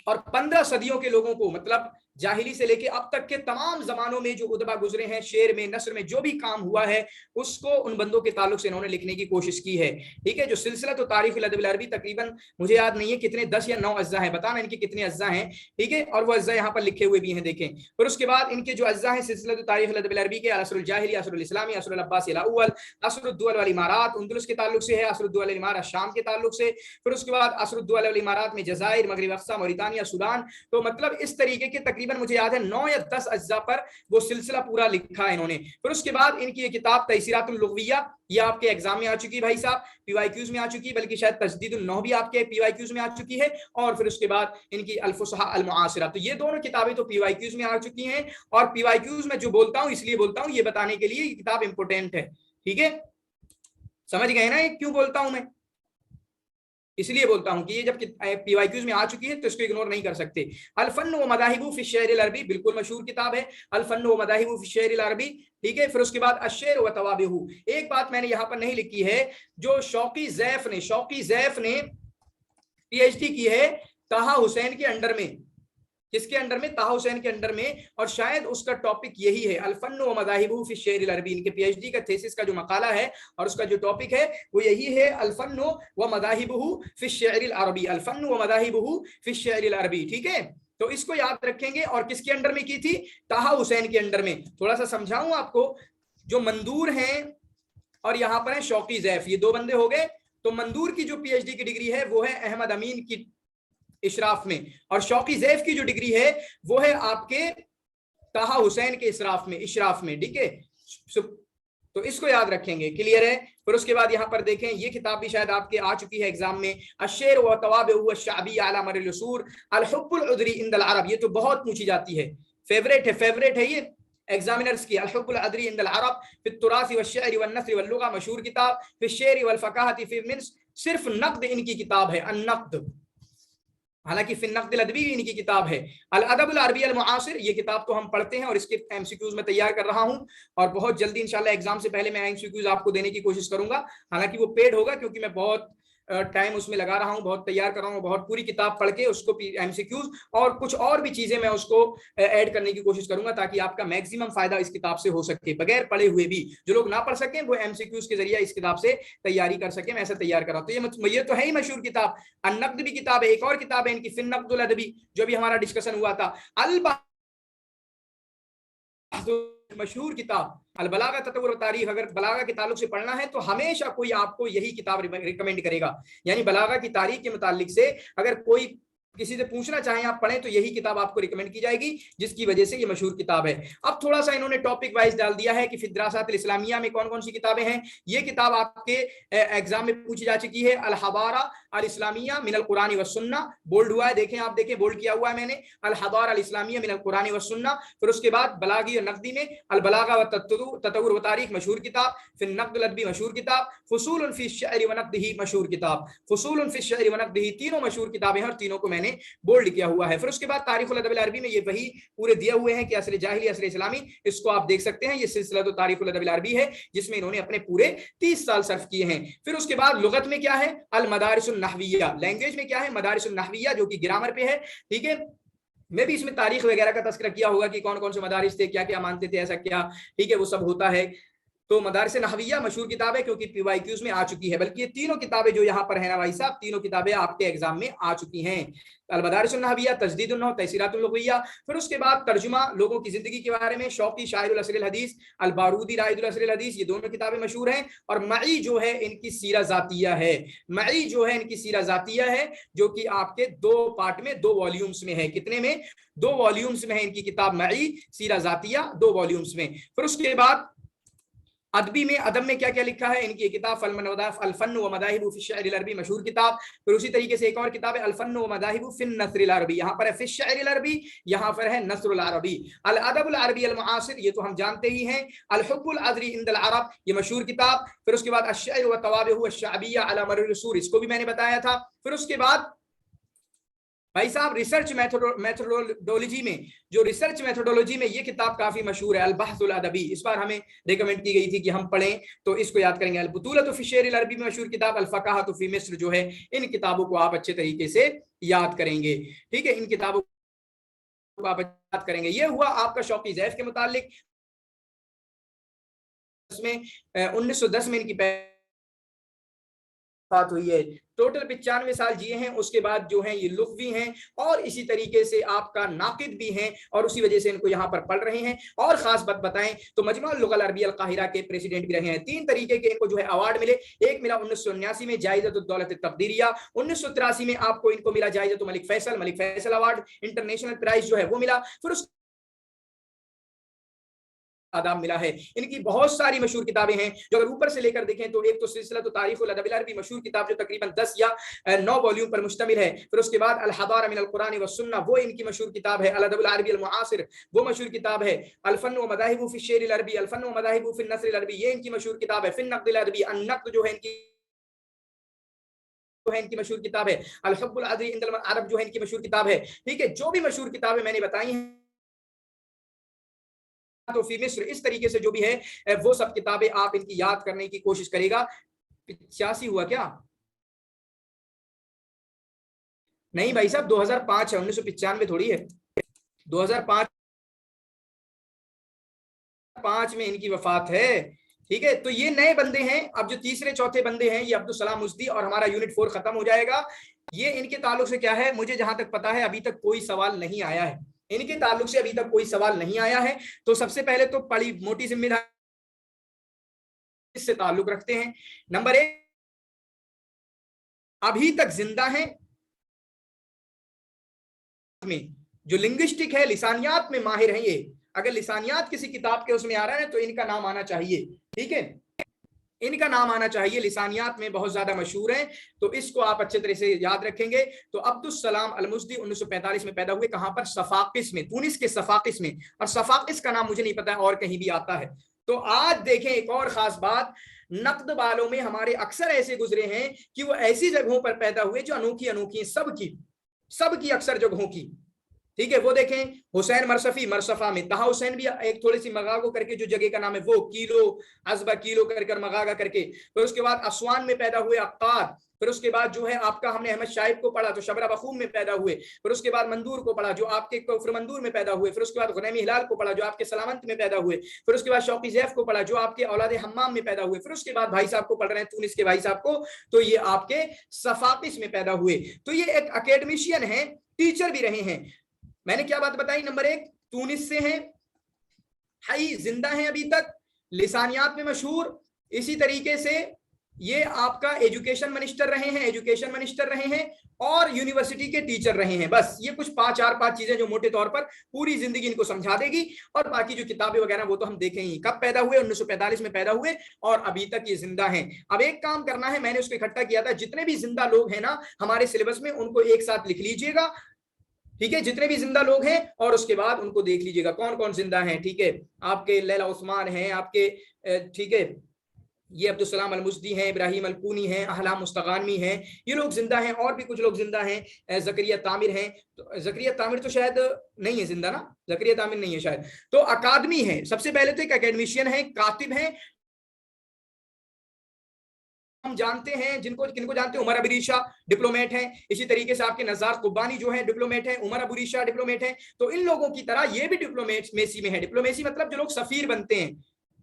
और 15 सदियों के लोगों को, मतलब जाहिली से लेके अब तक के तमाम जमानों में जो उदबा गुजरे हैं, शेर में नस्र में जो भी काम हुआ है उसको उन बंदों के ताल्लुक से इन्होंने लिखने की कोशिश की है। ठीक है, जो सिलसिला तो तारीख़ुल अदब अरबी, तकरीबन मुझे याद नहीं है कितने 10 या 9 अज्जा हैं, बताना इनके कितने अज्जा हैं। ठीक है, और वो अज्जा यहाँ पर लिखे हुए भी हैं, देखें। फिर उसके बाद इनके जो अज्जा हैं सिलसिला तो तारीख़ुल अदब अरबी के, असरुल जाहिली, असरुल इस्लामी, असरुल अब्बासी अल-अव्वल, असरुद दुअल वल इमारात उंदुलुस के ताल्लुक से है, असरुद दुअल वल इमारात शाम के ताल्लुक से। फिर उसके बाद असरुद दुअल वल इमारात में जज़ाइर, मगरिब अक़सा, मौरितानिया, सूडान। तो मतलब इस तरीके के तकरीबन मुझे याद है 9 या 10 अज्जा पर वो सिलसिला पूरा लिखा है इन्होंने। फिर उसके बाद इनकी ये किताब तयसीरातुल लुग़विया, ये आपके एग्जाम में आ चुकी है भाई साहब, पीवाईक्यूज में आ चुकी है, बल्कि शायद तजदीदुन नौ भी आपके पीवाईक्यूज में आ चुकी है। और फिर उसके बाद इनकी अल-फुसहा अल-मुआसिरा, तो ये दोनों किताबें तो पीवाईक्यूज में आ चुकी हैं। और पीवाईक्यूज में जो बोलता हूं इसलिए बोलता हूं, ये बताने के लिए ये किताब इंपोर्टेंट है। ठीक है, समझ गए ना ये क्यों बोलता हूं मैं? इसलिए बोलता हूं कि ये जब पीवाईक्यूज में आ चुकी है तो इसको इग्नोर नहीं कर सकते। अल-फन्न व मदाहिबु फी शेर अल-अरबी, बिल्कुल मशहूर किताब है, अल-फन्न व मदाहिबु फी शेर अल-अरबी। ठीक है, फिर उसके बाद अश-शेर व तवाबिहु। एक बात मैंने यहाँ पर नहीं लिखी है, जो शौकी ज़ैफ ने पीएचडी की है ताहा हुसैन के अंडर में। किसके अंडर में? ताहा हुसैन के अंडर में। और शायद उसका टॉपिक यही है, अल-फन्न व मदाहिबुहु फी शेर अल-अरबी। इनके पीएचडी का थीसिस का जो मकाला है और उसका जो टॉपिक है वो यही है, अल-फन्न व मदाहिबुहु फी शेर अल-अरबी, अल-फन्न व मदाहिबुहु फी शेर अल-अरबी। ठीक है, तो इसको याद रखेंगे। और किसके अंडर में की थी? ताहा हुसैन के अंडर में। थोड़ा सा समझाऊं आपको, जो मंदूर हैं और यहाँ पर है शौकी ज़ैफ, ये दो बंदे हो गए। तो मंदूर की जो पीएचडी की डिग्री है वो है अहमद अमीन की इशराफ में, और शौकी ज़ैफ की जो डिग्री है वो है आपके ताहा हुसैन के इशराफ में। ठीक है, तो इसको याद रखेंगे, क्लियर है। फिर उसके बाद यहाँ पर देखें, ये किताब भी शायद आपके आ चुकी है एग्जाम में, अश-शेर व तवाबिहु अश-शाबी अला मर अल-उसूर अल-हुब्बुल उदरी इंदल अरब। ये तो बहुत पूछी जाती है, फेवरेट है ये एग्जामिनर्स की। अल-हुब्बुल उदरी इंदल अरब फी तुरासी वश-शे'रि वन-नस्र वल-लुगा, मशहूर किताब। फी शे'रि वल-फ़काहति फी मिस्र, सिर्फ नक़्द इनकी किताब है, अन-नक़्द। हालांकि फिन नक़्द अदबी इनकी किताब है। अल-अदबुल अरबी अल-मुआसिर, ये किताब तो हम पढ़ते हैं और इसके एमसीक्यूज में तैयार कर रहा हूं, और बहुत जल्दी इंशाल्लाह एग्जाम से पहले मैं एमसीक्यूज आपको देने की कोशिश करूंगा। हालांकि वो पेड होगा, क्योंकि मैं बहुत टाइम उसमें लगा रहा हूं, बहुत तैयार कर रहा हूं, बहुत पूरी किताब पढ़ के उसको एमसीक्यूज और कुछ और भी चीजें मैं उसको ऐड करने की कोशिश करूंगा, ताकि आपका मैक्सिमम फायदा इस किताब से हो सके, बगैर पढ़े हुए भी। जो लोग ना पढ़ सकें वो एमसीक्यूज के जरिए इस किताब से तैयारी कर सके, मैं ऐसा तैयार कर रहा हूं। तो ये तो है ही मशहूर किताब। अन-नक़्द भी किताब है, एक और किताब है इनकी फिन नक़्दुल अदबी, जो भी हमारा डिस्कशन हुआ था। मशहूर किताब अल-बलागा ततव्वुर तारीख, अगर बलागा के ताल्लुक से पढ़ना है तो हमेशा कोई आपको यही किताब रिकमेंड करेगा। यानी बलागा की तारीख के मुतालिक से अगर कोई किसी से पूछना चाहें आप पढ़ें तो यही किताब आपको रिकमेंड की जाएगी, जिसकी वजह से ये मशहूर किताब है। अब थोड़ा सा इन्होंने टॉपिक वाइज डाल दिया है कि फिद्रासात इस्लामिया में कौन कौन सी किताबें हैं। ये किताब आपके एग्जाम में पूछी जा चुकी है, अल-हबारा अल-इस्लामिया मिनल कुरानी व सुन्ना, बोल्ड हुआ है, देखें आप, देखें बोल्ड किया हुआ है मैंने, अल-हबारा अल-इस्लामिया मिनल कुरानी व सुन्ना। फिर उसके बाद बलागी और नकदी में अल-बलागा व ततव्वुर व तारीख, मशहूर किताब। फिर नक़्दुल अदबी, मशहूर किताब। फुसूल फी अश-शे'रि व नक़्दिही, मशहूर किताब। फुसूल फी अश-शे'रि व नक़्दिही, तीनों मशहूर किताबें हैं और तीनों को मैंने बोल्ड किया हुआ है। फिर उसके बाद तारीख़ुल अदब अल-अरबी में ये वही पूरे दिए हुए हैं कि असर जाहिली, असर इस्लामी, इसको आप देख सकते हैं। ये सिलसिला तो तारीख़ुल अदब अल-अरबी है, जिसमें इन्होंने अपने पूरे 30 साल सर्फ किए हैं। फिर उसके बाद लुगत में क्या है, अल-मदारिसुन नहविया, लैंग्वेज में क्या है, मदारिसुन नहविया, जो कि ग्रामर पे है। ठीक है, मैं भी इसमें तारीख वगैरह का तस्करा किया होगा कि कौन कौन से मदारिस थे, क्या क्या मानते थे, ऐसा क्या, ठीक है, वो सब होता है। तो मदारिस नहविया मशहूर किताब है क्योंकि PYQs में आ चुकी है, बल्कि ये तीनों किताबें जो यहाँ पर है ना भाई साहब, तीनों किताबें आपके एग्जाम में आ चुकी हैं। अल-मदारिस अन-नहविया, तजदीद उन-नहव, तयसीरात उल-लुग़विय्या, फिर उसके बाद तर्जुमा लोगों की जिंदगी के बारे में, शौकी शायरुल असरिल हदीस, अल-बारूदी राइदुल असरिल हदीस, ये दोनों किताबें मशहूर हैं। और मई जो है इनकी सीरा ज़ातिया है, मई जो है इनकी सीरा ज़ातिया है, जो कि आपके 2 पार्ट में 2 वॉल्यूम्स में है। कितने में? 2 वॉल्यूम्स में है इनकी किताब मई सीरा ज़ातिया, 2 वॉल्यूम्स में। फिर उसके बाद अदबी में, अदब में क्या क्या लिखा है, इनकी किताब अल-फन्न व मदाहिब फी अश-शअर अल-अरबी मशहूर किताब। फिर उसी तरीके से एक और किताब है अल-फन्न व मदाहिब फी अन-नस्र अल-अरबी, यहाँ पर है फी अश-शअर अल-अरबी, यहाँ पर है नस्र अल-अरबी। अल-अदब अल-अरबी अल-मुआसिर, ये तो हम जानते ही हैं। अल-हुब्ब अल-अज़री इंद अल-अरब, ये मशहूर किताब। फिर उसके बाद अश-शअर व तवाबिह अश-शअबिय्या अला मर्र अल-उसूर, इसको भी मैंने बताया था। फिर उसके बाद भाई साहब रिसर्च मेथोडोलॉजी में, जो रिसर्च मेथोडोलॉजी में ये किताब काफी मशहूर है, अल-बह्स अल-अदबी, इस बार हमें रिकमेंड की गई थी कि हम पढ़ें, तो इसको याद करेंगे। अल-बुतूलत फी शेर अल-अरबी में मशहूर किताब, अल-फ़क़ाहत फी मिस्र जो है, इन किताबों को आप अच्छे तरीके से याद करेंगे। ठीक है, इन किताबों को आप याद करेंगे। ये हुआ आपका शौकी ज़ैफ़ के मुतालिक। इसमें 1910 में इनकी बात हुई है। टोटल 95 साल जिए हैं। उसके बाद जो हैं ये लुग़वी हैं और इसी तरीके से आपका नाक़िद भी हैं और उसी वजह से इनको यहाँ पर पढ़ रहे हैं। और खास बात बताएं तो मजमा लुग़ा अल-अरबिया अल-क़ाहिरा के प्रेसिडेंट भी रहे हैं। 3 तरीके के इनको जो है अवार्ड मिले। एक मिला 1979 में जायज़त-उद-दौलत तक़दीरिया, 1983 में आपको इनको मिला जायज़त Malik Faisal award, international prize जो है वो मिला। फिर उस आदाब मिला है। इनकी बहुत सारी मशहूर किताबें हैं जो अगर ऊपर से लेकर देखें तो एक तो सिलसिला तो तारीख़ुल अदब अल-अरबी मशहूर किताब जो तकरीबन 10 या 9 वॉल्यूम पर मुश्तमिल है। फिर उसके बाद अल-हदारा मिनल कुरान व सुन्ना, वो इनकी मशहूर किताब है। अल-अदब अल-अरबी अल-मुआसिर, वो मशहूर किताब है। अल-फन्न व मदाहिब फी शेर अल-अरबी, अल-फन्न व मदाहिब फी नस्र अल-अरबी, ये इनकी मशहूर किताब है। फिन नक़्द अल-अरबी, अन-नक़्द जो है इनकी मशहूर किताब है। अल-हुब्ब अल-अज़री इंद अल-अरब जो है इनकी मशहूर किताब है। ठीक है, जो भी मशहूर किताबें मैंने बताई हैं तो फी मिस्र, इस तरीके से जो भी है वो सब किताबें आप इनकी याद करने की कोशिश करेगा। 85 हुआ क्या? नहीं भाई साहब 2005 है, 1995 थोड़ी है। 2005 में इनकी वफात है। ठीक है, तो ये नए बंदे हैं। अब जो तीसरे चौथे बंदे हैं ये अब्दुल सलाम मुज़दी, और हमारा यूनिट 4 खत्म हो जाएगा। ये इनके ताल्लुक से क्या है, मुझे जहां तक पता है अभी तक कोई सवाल नहीं आया है। इनके ताल्लुक से अभी तक कोई सवाल नहीं आया है। तो सबसे पहले तो बड़ी मोटी जिम्मेदारी से ताल्लुक रखते हैं। नंबर 1, अभी तक जिंदा हैं में जो लिंग्विस्टिक है, लिसानियात में माहिर हैं ये। अगर लिसानियात किसी किताब के उसमें आ रहा है तो इनका नाम आना चाहिए। ठीक है, इनका नाम आना चाहिए, लिसानियात में बहुत ज्यादा मशहूर है, तो इसको आप अच्छे तरह से याद रखेंगे। तो अब्दुल सलाम अल-मुज़दी 1945 में पैदा हुए। कहां पर? सफाकिस में, तुनिस के सफाकिस में। और सफाकिस का नाम मुझे नहीं पता है और कहीं भी आता है। तो आज देखें एक और खास बात, नक़्द वालों में हमारे अक्सर ऐसे गुजरे हैं कि वो ऐसी जगहों पर पैदा हुए जो अनोखी अनोखी सबकी अक्सर जगहों की। ठीक है, वो देखें हुसैन मरसफी, मरसफा में तहा हुसैन भी एक थोड़ी सी मगागो करके जो जगह का नाम है वो, किलो अजबा किलो कर मगागा करके। फिर उसके बाद असवान में पैदा हुए अक्कार। फिर उसके बाद जो है आपका हमने अहमद शाइब को पढ़ा तो शबरा बखूम में पैदा हुए। फिर उसके बाद मंदूर को पढ़ा जो आपके कुफ्र मंदूर में पैदा हुए। फिर उसके बाद गुनैमी हिलाल को पढ़ा जो आपके सलामत में पैदा हुए। फिर उसके बाद शौकी ज़ैफ़ को पढ़ा जो आपके औलाद हम्माम में पैदा हुए। फिर उसके बाद भाई साहब को पढ़ रहे हैं तुनिस के भाई साहब को, तो ये आपके सफाकिस में पैदा हुए। तो ये एक एकेडमिशियन है, टीचर भी रहे हैं। मैंने क्या बात बताई? नंबर 1 तुनिस से हैं, हाई जिंदा हैं अभी तक, लिसानियात में मशहूर। इसी तरीके से ये आपका एजुकेशन मिनिस्टर रहे हैं और यूनिवर्सिटी के टीचर रहे हैं। बस ये कुछ 4-5 चीजें जो मोटे तौर पर पूरी जिंदगी इनको समझा देगी। और बाकी जो किताबें वगैरह वो तो हम देखें ही। कब पैदा हुए? 1945 में पैदा हुए और अभी तक ये जिंदा हैं। अब एक काम करना है, मैंने उसको इकट्ठा किया था, जितने भी जिंदा लोग हैं ना हमारे सिलेबस में उनको एक साथ लिख लीजिएगा। ठीक है, जितने भी जिंदा लोग हैं, और उसके बाद उनको देख लीजिएगा कौन कौन जिंदा हैं। ठीक है, आपके लैला उस्मान हैं, आपके ठीक है ये अब्दुल सलाम अल-मुज़दी हैं, इब्राहिम अल-कूनी हैं, अहलाम मुस्तगानवी हैं, ये लोग जिंदा हैं। और भी कुछ लोग जिंदा हैं, ज़करिया तामिर हैं। तो ज़करिया तामिर तो शायद नहीं है जिंदा ना, ज़करिया तामिर नहीं है शायद। तो अकादमी है, सबसे पहले तो एक एकेडमिशियन है, कातिब हैं। हम जानते हैं किनको जानते हैं, उमर अबू रीशा डिप्लोमेट हैं। इसी तरीके से आपके नज़ार कुब्बानी जो है डिप्लोमेट हैं, उमर अबू रीशा डिप्लोमेट हैं। तो इन लोगों की तरह ये भी डिप्लोमेसी में है। डिप्लोमेसी मतलब जो लोग सफीर बनते हैं,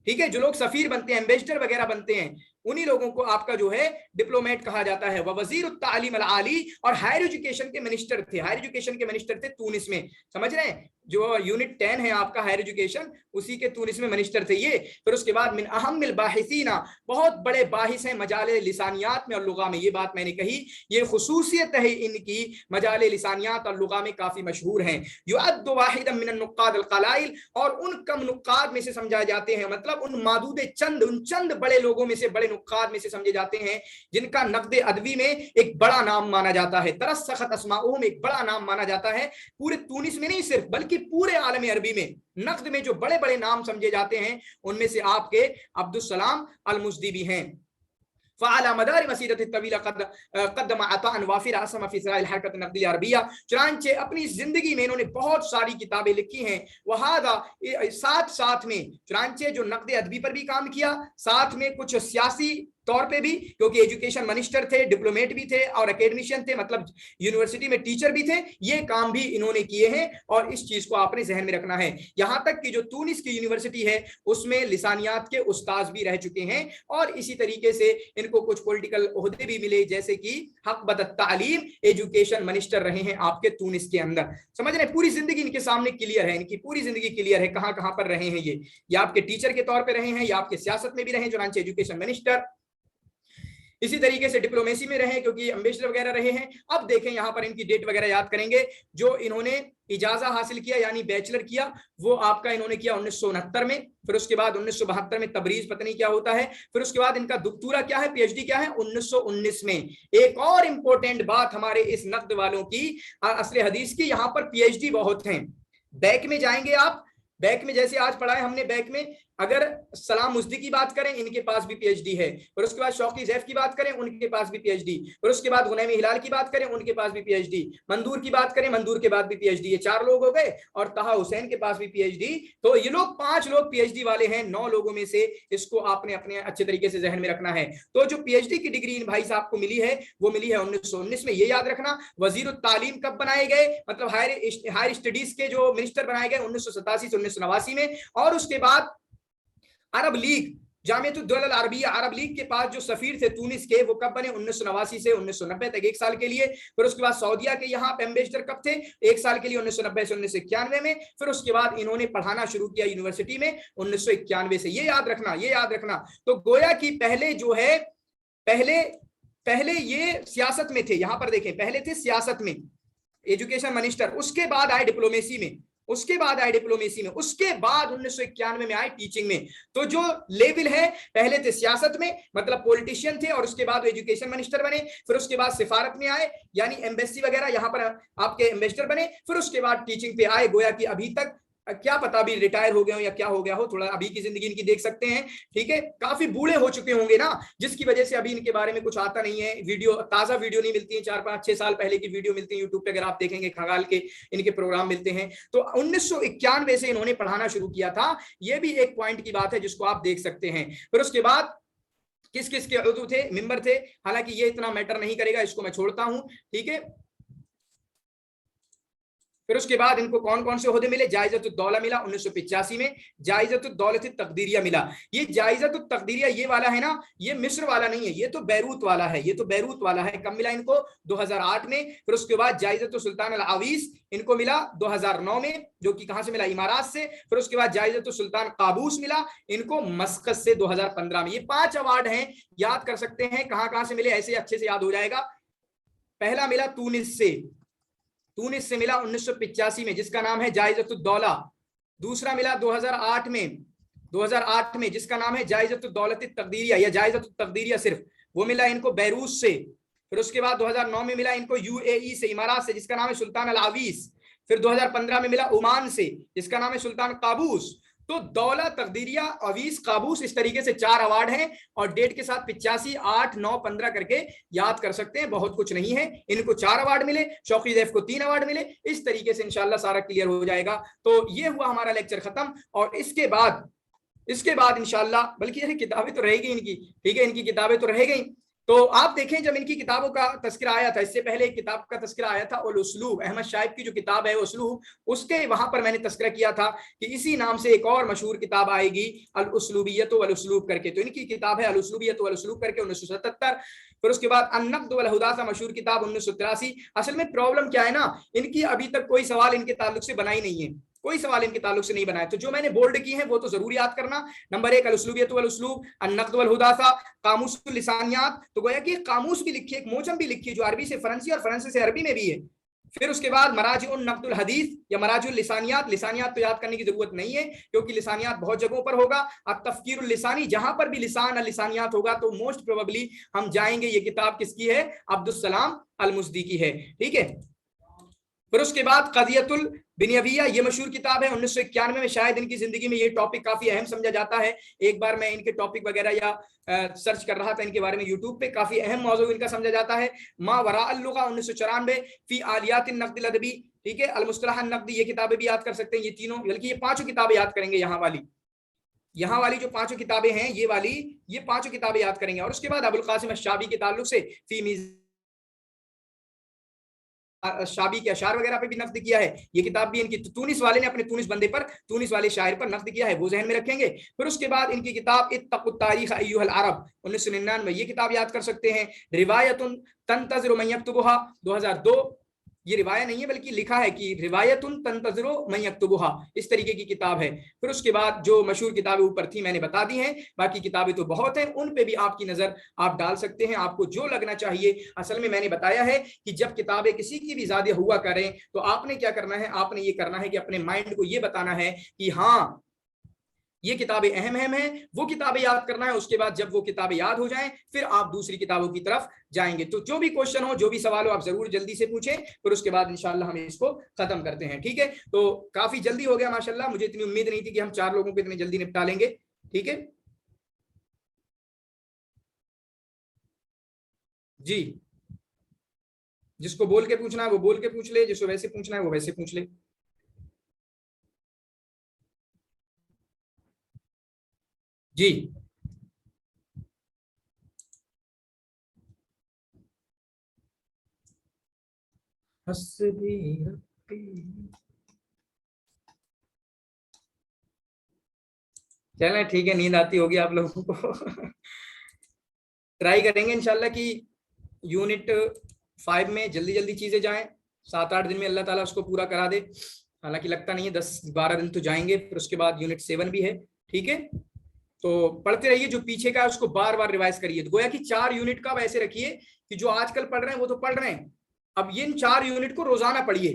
ठीक है, जो लोग सफीर बनते हैं, एम्बेसडर वगैरह बनते हैं, उन्हीं लोगों को आपका जो है डिप्लोमेट कहा जाता है। वजीर तालीम अल आली, और हायर एजुकेशन के मिनिस्टर थे, हायर एजुकेशन के मिनिस्टर थे तूनिस में, समझ रहे हैं, जो यूनिट 10 है आपका हायर एजुकेशन, उसी के तूनिस में मिनिस्टर थे ये। फिर उसके बाद मिन अहम्मिल बाहिसीना, बहुत बड़े बाहिस हैं मजाले लिसानियात में और लुगा में, ये बात मैंने कही, ये खुसूसियत है इनकी, मजाले लिसानियात और लुगा में काफी मशहूर हैं। युअद्दु वाहिदन मिन नुक्काद अल क़लाइल, और उन कम नुक्काद में से समझा जाते हैं, मतलब उन मादूद चंद, उन चंद बड़े लोगों में से, बड़े नुक्काद में से समझे जाते हैं जिनका नक़्द अदबी में एक बड़ा नाम माना जाता है। तरस्सखत अस्माउहुम, एक बड़ा नाम माना जाता है पूरे तूनिस में नहीं सिर्फ, बल्कि पूरे आलम अरबी में नक़्द में जो बड़े बड़े नाम समझे जाते हैं उनमें से आपके अब्दुस्सलाम अल मुज़्दी भी हैं। फ़अला मदार मसीरत तवीला क़द्दम अताअन वाफ़िरा असम फ़ी इस्राइल हरकत नक़दी अरबिया, चुनांचे अपनी जिंदगी में इन्होंने बहुत सारी किताबें लिखी हैं। वहादा, साथ साथ में चुनांचे जो नक़द अदबी पर भी काम किया, साथ में कुछ सियासी तौर पे भी, क्योंकि एजुकेशन मिनिस्टर थे, डिप्लोमेट भी थे और एकेडमिशियन थे, मतलब यूनिवर्सिटी में टीचर भी थे, ये काम भी इन्होंने किए हैं। और इस चीज को आपने जहन में रखना है। यहां तक कि जो तूनिस की यूनिवर्सिटी है उसमें लिसानियात के उस्ताद भी रह चुके हैं, और इसी तरीके से इनको कुछ पॉलिटिकल ओहदे भी मिले, जैसे कि हक बदत तालीम, एजुकेशन मिनिस्टर रहे हैं आपके तूनिस के अंदर। समझ रहे हैं, पूरी जिंदगी इनके सामने क्लियर है, इनकी पूरी जिंदगी क्लियर है कहां कहां पर रहे हैं ये आपके टीचर के तौर पर रहे हैं, या आपके सियासत में भी रहे चुनांचे एजुकेशन मिनिस्टर, इसी तरीके से डिप्लोमेसी में रहे क्योंकि एम्बेसडर वगैरह रहे हैं। अब देखें यहाँ पर इनकी डेट वगैरह याद करेंगे। जो इन्होंने इजाजा हासिल किया यानी बैचलर किया, वो आपका इन्होंने किया 1969 में। फिर उसके बाद 1972 में तबरीज, पता नहीं क्या होता है। फिर उसके बाद इनका दुक्तूरा क्या है, पीएचडी क्या है, 1919 में। एक और इंपॉर्टेंट बात हमारे इस नक़्द वालों की, असले हदीस की, यहाँ पर पीएचडी बहुत हैं। बैक में जाएंगे आप, बैक में जैसे आज पढ़ाए हमने, बैक में अगर सलाम मुज़्दी की बात करें, इनके पास भी पीएचडी है। और उसके बाद शौकी ज़ैफ की बात करें, उनके पास भी पीएचडी। और उसके बाद गुनैमी हिलाल की बात करें, उनके पास भी पीएचडी। मंदूर की बात करें, मंदूर के बाद भी पीएचडी। ये 4 लोग हो गए, और तहा हुसैन के पास भी पीएचडी। तो ये लोग 5 लोग पीएचडी वाले हैं 9 लोगों में से। इसको आपने अपने अच्छे तरीके से जहन में रखना है। तो जो पीएचडी की डिग्री इन भाई साहब को मिली है, वो मिली है 1919 में, ये याद रखना। वजीर तालीम कब बनाए गए, मतलब हायर स्टडीज के जो मिनिस्टर बनाए गए 1987 से 1989 में। और उसके बाद अरब लीग, जामियतुद दौला अल अरबिया, अरब लीग के पास जो सफीर थे तूनिस के, वो कब बने, 1989 से 1990 तक, 1 साल के लिए। फिर उसके बाद सऊदिया के यहाँ पे एम्बेसडर कब थे, 1 साल के लिए, 1990 से 1991 में। फिर उसके बाद इन्होंने पढ़ाना शुरू किया यूनिवर्सिटी में 1991 से। ये याद रखना, ये याद रखना। तो गोया कि पहले जो है, पहले ये सियासत में थे। यहाँ पर देखें, पहले थे सियासत में, एजुकेशन मिनिस्टर, उसके बाद आए डिप्लोमेसी में, उसके बाद आए डिप्लोमेसी में, उसके बाद 1991 में आए टीचिंग में। तो जो लेवल है, पहले थे सियासत में, मतलब पॉलिटिशियन थे, और उसके बाद वो एजुकेशन मिनिस्टर बने। फिर उसके बाद सिफारत में आए, यानी एम्बेसी वगैरह, यहाँ पर आपके एम्बेसडर बने। फिर उसके बाद टीचिंग पे आए। गोया कि अभी तक क्या पता अभी रिटायर हो गए हो या क्या हो गया हो, थोड़ा अभी की जिंदगी इनकी देख सकते हैं। ठीक है, काफी बूढ़े हो चुके होंगे ना, जिसकी वजह से अभी इनके बारे में कुछ आता नहीं है। वीडियो, ताजा वीडियो नहीं मिलती है, 4, 5, 6 साल पहले की वीडियो मिलती है यूट्यूब पे, अगर आप देखेंगे खगाल के इनके प्रोग्राम मिलते हैं। तो 1991 से इन्होंने पढ़ाना शुरू किया था। ये भी एक पॉइंट की बात है जिसको आप देख सकते हैं। फिर उसके बाद किस किस के उदू थे, मेंबर थे, हालांकि ये इतना मैटर नहीं करेगा, इसको मैं छोड़ता हूं। ठीक है, फिर उसके बाद इनको कौन कौन से ओहदे मिले, जायज़तुद दौला मिला 1985 में, जायज़तुद दौलत तकदीरिया मिला। ये जायज़तुद तकदीरिया ये वाला है ना, ये मिस्र वाला नहीं है, ये तो बैरूत वाला है, ये तो बैरूत वाला है। कब मिला इनको, 2008 में। फिर उसके बाद जायज़तुद सुल्तान अल आवीस इनको मिला 2009 में, जो कि कहां से मिला, इमारात से। फिर उसके बाद जायज़तुद सुल्तान काबूस मिला इनको मस्कत से 2015 में। ये 5 अवार्ड हैं, याद कर सकते हैं कहां से मिले, ऐसे अच्छे से याद हो जाएगा। पहला मिला तूनिस से मिला 1985 में, जिसका नाम है जायज़तुद दौला। दूसरा मिला 2008 में जिसका नाम है जायज़तुद दौलत तकदीरिया या जायज़तुद तकदीरिया सिर्फ, वो मिला इनको बैरूत से। फिर उसके बाद 2009 में मिला इनको यूएई से, इमारात से, जिसका नाम है सुल्तान अल आवीस। फिर 2015 में मिला ओमान से, जिसका नाम है सुल्तान काबूस। तो दौला, तकदीरिया, अवीस, काबूस, इस तरीके से 4 अवार्ड हैं। और डेट के साथ 85, 8, 9, 15 करके याद कर सकते हैं, बहुत कुछ नहीं है। इनको 4 अवार्ड मिले, शौकी ज़ैफ को 3 अवार्ड मिले। इस तरीके से इंशाल्लाह सारा क्लियर हो जाएगा। तो ये हुआ हमारा लेक्चर खत्म। और इसके बाद इंशाल्लाह, बल्कि ये किताबें तो रह गई इनकी, ठीक है, इनकी किताबें तो रह गई। तो आप देखें जब इनकी किताबों का तस्करा आया था, इससे पहले एक किताब का तस्करा आया था और उस्लूब, अहमद शाइब की जो किताब है उस्लूब, उसके वहां पर मैंने तस्करा किया था कि इसी नाम से एक और मशहूर किताब आएगी अल उस्लूबियत वल उस्लूब करके। तो इनकी किताब है अल उस्लूबियत वल उस्लूब करके 1977। फिर उसके बाद अन-नक़्द वल हुदासा मशहूर किताब 1983। असल में प्रॉब्लम क्या है ना, इनकी अभी तक कोई सवाल इनके ताल्लुक से बना ही नहीं है, कोई सवाल इनके ताल्लुक से नहीं बनाया। तो जो मैंने बोल्ड की है वो तो जरूर याद करना। नंबर 1 अल-उस्लूबियत वल उस्लूब, अन-नक़्द वल हुदासा, कामूसुल लिसानियात, तो गोया कि कामूस भी लिखी है, एक मोजम भी लिखी है जो अरबी से फरंसी और फरंसी से अरबी में भी है। फिर उसके बाद मराजिउन नक़्दुल हदीस या मराजिउल लिसानियात, लिसानियात तो याद करने की जरूरत नहीं है क्योंकि लिसानियात बहुत जगहों पर होगा। अत-तफ़कीरुल लिसानी, जहां पर भी लिसान लिसानियात होगा तो मोस्ट प्रोबेबली हम जाएंगे ये किताब किसकी है, अब्दुस सलाम अल-मुज़्दी की है, ठीक है। फिर उसके बाद क़ज़ियतुल बिनियविया, ये मशहूर किताब है 1991 में, शायद इनकी जिंदगी में ये टॉपिक काफी अहम समझा जाता है। एक बार मैं इनके टॉपिक वगैरह या सर्च कर रहा था इनके बारे में यूट्यूब पे, काफी अहम मौजू इनका समझा जाता है। मा वरा अल-लुगा 1994, फी आलियात अन-नक़्द अदबी, ठीक है, अल-मुस्तलह अन-नक़दी, ये किताबें भी याद कर सकते हैं। ये तीनों, बल्कि ये पांचों किताबें याद करेंगे, यहाँ वाली जो पांचों किताबें हैं ये पांचों किताबें याद करेंगे। और उसके बाद अबुल कासिम अश-शाबी के ताल्लुक से फी शाबी के अशार वगैरह पे भी नक़्द किया है, ये किताब भी इनकी। तूनिस वाले ने अपने तूनिस बंदे पर, तूनिस वाले शायर पर नक़्द किया है, वो ज़हन में रखेंगे। फिर उसके बाद इनकी किताब इत्तक़ुत तारीख़ अय्युहल अरब 1999, ये किताब याद कर सकते हैं। रिवायतुन तंतज़िरु मन यक्तुबुहा 2002, ये रिवाया नहीं है बल्कि लिखा है कि रिवायतुन तंतज़िरु मन यक्तुबुहा, इस तरीके की किताब है। फिर उसके बाद जो मशहूर किताबें ऊपर थी मैंने बता दी हैं, बाकी किताबें तो बहुत हैं, उन पे भी आपकी नजर आप डाल सकते हैं, आपको जो लगना चाहिए। असल में मैंने बताया है कि जब किताबें किसी की भी ज़्यादा हुआ करें तो आपने क्या करना है, आपने ये करना है कि अपने माइंड को ये बताना है कि हाँ ये किताबें अहम हैं, वो किताबें याद करना है। उसके बाद जब वो किताबें याद हो जाएं फिर आप दूसरी किताबों की तरफ जाएंगे। तो जो भी क्वेश्चन हो, जो भी सवाल हो, आप जरूर जल्दी से पूछें, फिर उसके बाद इंशाल्लाह हम इसको खत्म करते हैं, ठीक है। तो काफी जल्दी हो गया माशाल्लाह, मुझे इतनी उम्मीद नहीं थी कि हम 4 लोगों को इतनी जल्दी निपटा लेंगे, ठीक है जी। जिसको बोल के पूछना है वो बोल के पूछ ले, जिसको वैसे पूछना है वो वैसे पूछ ले। जी चलें ठीक है, नींद आती होगी आप लोगों को ट्राई करेंगे इंशाल्लाह कि यूनिट 5 में जल्दी जल्दी चीजें जाएं, 7-8 दिन में अल्लाह ताला उसको पूरा करा दे। हालांकि लगता नहीं है, 10-12 दिन तो जाएंगे। फिर उसके बाद यूनिट 7 भी है, ठीक है। तो पढ़ते रहिए, जो पीछे का है उसको बार बार रिवाइज करिए। तो गोया कि 4 यूनिट का वैसे रखिए कि जो आजकल पढ़ रहे हैं वो तो पढ़ रहे हैं, अब इन 4 यूनिट को रोजाना पढ़िए।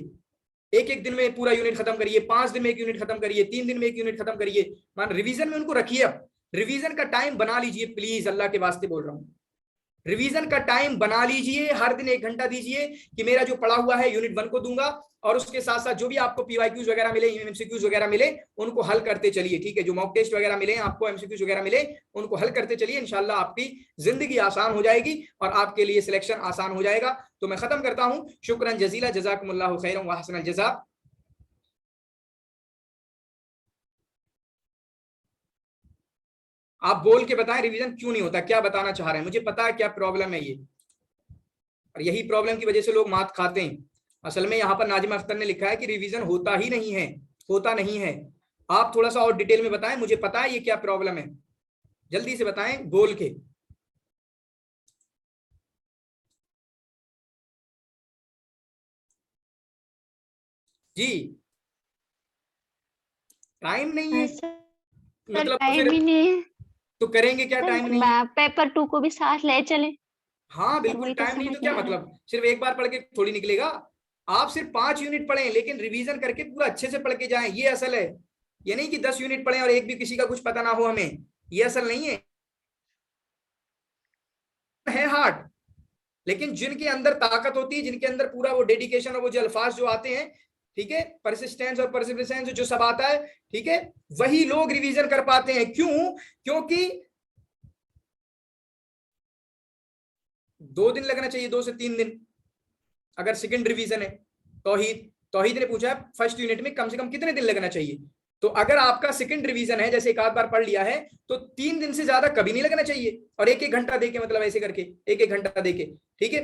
एक दिन में पूरा यूनिट खत्म करिए, 5 दिन में एक यूनिट खत्म करिए, 3 दिन में एक यूनिट खत्म करिए। मान रिवीजन में उनको रखिए, अब रिवीजन का टाइम बना लीजिए, प्लीज अल्लाह के वास्ते बोल रहा हूँ, रिवीजन का टाइम बना लीजिए। हर दिन 1 घंटा दीजिए कि मेरा जो पढ़ा हुआ है यूनिट 1 को दूंगा, और उसके साथ साथ जो भी आपको पीवाईक्यूज वगैरह मिले, एमसीक्यूज वगैरह मिले, उनको हल करते चलिए, ठीक है। जो मॉक टेस्ट वगैरह मिले आपको, एमसीक्यूज वगैरह मिले, उनको हल करते चलिए। इंशाल्लाह आपकी जिंदगी आसान हो जाएगी और आपके लिए सिलेक्शन आसान हो जाएगा। तो मैं खत्म करता हूं, शुक्रन जजीला, जज़ाकुमुल्लाहु खैरन व अहसनल जज़ा। आप बोल के बताएं रिवीजन क्यों नहीं होता, क्या बताना चाह रहे हैं, मुझे पता है क्या प्रॉब्लम है ये, और यही प्रॉब्लम की वजह से लोग मात खाते हैं। असल में यहाँ पर नाजिमा अख्तर ने लिखा है कि रिवीजन होता ही नहीं है, होता नहीं है। आप थोड़ा सा और डिटेल में बताएं, मुझे पता है ये क्या प्रॉब्लम है, जल्दी से बताएं बोल के। जी टाइम नहीं है, मतलब टाइम ही नहीं है तो करेंगे क्या, टाइम नहीं है। पेपर 2 को भी साथ ले चले। हाँ बिल्कुल, टाइम नहीं तो क्या मतलब, सिर्फ एक बार पढ़ के थोड़ी निकलेगा। आप सिर्फ 5 यूनिट पढ़ें लेकिन रिवीजन करके पूरा अच्छे से पढ़ के जाएं, ये असल है। ये नहीं कि 10 यूनिट पढ़ें और एक भी किसी का कुछ पता ना हो हमें, ये असल नहीं है हार्ड। लेकिन जिनके अंदर ताकत होती है, जिनके अंदर पूरा वो डेडिकेशन और वो जो अल्फाज जो आते हैं, ठीक है, परसिस्टेंस और परसिस्टेंस जो सब आता है, ठीक है, वही लोग रिवीजन कर पाते हैं। क्यों? क्योंकि 2 दिन लगना चाहिए, 2 से 3 दिन अगर सेकंड रिवीजन है। तौहीद ने पूछा है फर्स्ट यूनिट में कम से कम कितने दिन लगना चाहिए, तो अगर आपका सेकंड रिवीजन है, जैसे एक आध बार पढ़ लिया है, तो 3 दिन से ज्यादा कभी नहीं लगना चाहिए, और 1-1 घंटा देके, मतलब ऐसे करके 1-1 घंटा देके, ठीक है।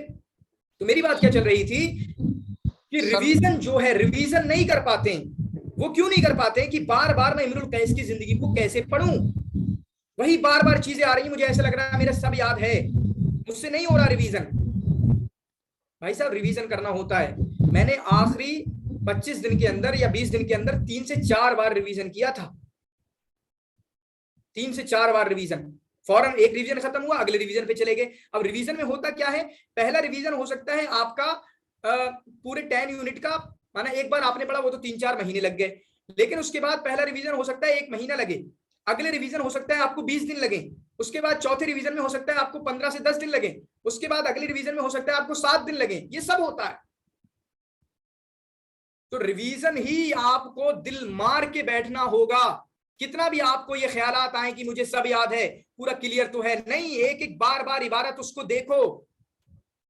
तो मेरी बात क्या चल रही थी कि रिवीजन जो है, रिवीजन नहीं कर पाते। वो क्यों नहीं कर पाते कि बार बार मैं इमरुल कैस की जिंदगी को कैसे पढूं, वही बार बार चीजें आ रही हैं, मुझे ऐसा लग रहा है मेरा सब याद है, मुझसे नहीं हो रहा रिवीजन। भाई साहब रिवीजन करना होता है। मैंने आखिरी 25 दिन के अंदर या 20 दिन के अंदर 3 से 4 बार रिवीजन किया था, 3 से 4 बार रिवीजन। फौरन एक रिवीजन खत्म हुआ, अगले रिवीजन पे चले गए। अब रिवीजन में होता क्या है, पहला रिवीजन हो सकता है आपका पूरे 10 यूनिट का, माना एक बार आपने पढ़ा वो तो 3-4 महीने लग गए, लेकिन उसके बाद पहला रिवीजन हो सकता है 1 महीना लगे, अगले रिवीजन हो सकता है आपको 20 दिन लगे, उसके बाद चौथे रिवीजन में हो सकता है आपको 15 से 10 दिन लगे, उसके बाद अगले रिवीजन में हो सकता है आपको 7 दिन लगे, ये सब होता है। तो रिवीजन ही आपको दिल मार के बैठना होगा। कितना भी आपको ये ख्यालात आए कि मुझे सब याद है, पूरा क्लियर तो है नहीं, एक एक बार बार इबारत उसको देखो,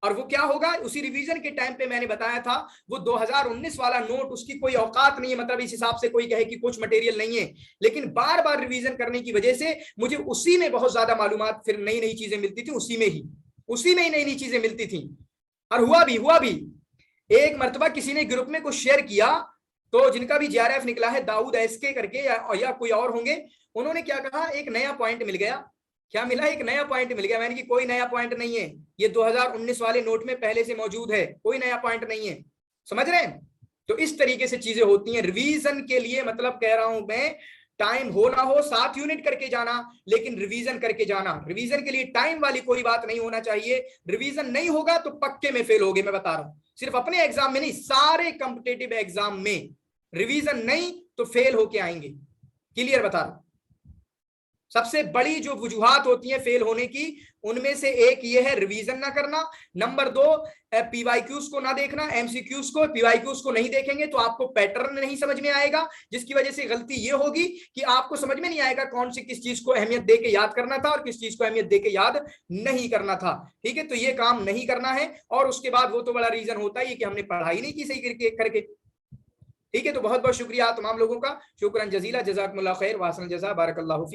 और वो क्या होगा, उसी रिवीजन के टाइम पे मैंने बताया था, वो 2019 वाला नोट, उसकी कोई औकात नहीं है, मतलब इस हिसाब से कोई कहे कि कुछ मटेरियल नहीं है, लेकिन बार बार रिवीजन करने की वजह से मुझे उसी में बहुत ज्यादा मालूमात, फिर नई नई चीजें मिलती थी, उसी में ही नई नई चीजें मिलती थी। और हुआ भी एक मर्तबा किसी ने ग्रुप में कुछ शेयर किया, तो जिनका भी JRF निकला है, दाऊद एसके करके या कोई और होंगे, उन्होंने क्या कहा, एक नया पॉइंट मिल गया। क्या मिला, एक नया पॉइंट मिल गया। मैंने कि कोई नया पॉइंट नहीं है, ये 2019 वाले नोट में पहले से मौजूद है, कोई नया पॉइंट नहीं है, समझ रहे हैं। तो इस तरीके से चीजें होती हैं रिवीजन के लिए। मतलब कह रहा हूं मैं, टाइम हो ना हो 7 यूनिट करके जाना, लेकिन रिवीजन करके जाना। रिवीजन के लिए टाइम वाली कोई बात नहीं होना चाहिए। रिवीजन नहीं होगा तो पक्के में फेल होगे, मैं बता रहा हूं। सिर्फ अपने एग्जाम में नहीं, सारे कॉम्पिटिटिव एग्जाम में रिवीजन नहीं तो फेल होके आएंगे। क्लियर बता रहा हूं। सबसे बड़ी जो वजूहात होती हैं फेल होने की, उनमें से एक ये है रिवीजन ना करना। नंबर 2, PYQs को ना देखना, MCQs को। PYQs को नहीं देखेंगे तो आपको पैटर्न नहीं समझ में आएगा, जिसकी वजह से गलती ये होगी कि आपको समझ में नहीं आएगा कौन सी किस चीज को अहमियत दे के याद करना था और किस चीज को अहमियत दे के याद नहीं करना था। ठीक है, तो ये काम नहीं करना है। और उसके बाद वो तो बड़ा रीजन होता है कि हमने पढ़ाई नहीं की सही करके। ठीक है, तो बहुत बहुत शुक्रिया तमाम लोगों का, शुक्रान जजीला, जज़ाकुमुल्लाह खैर, वासन जज़ा, बारकल्लाहु फीक।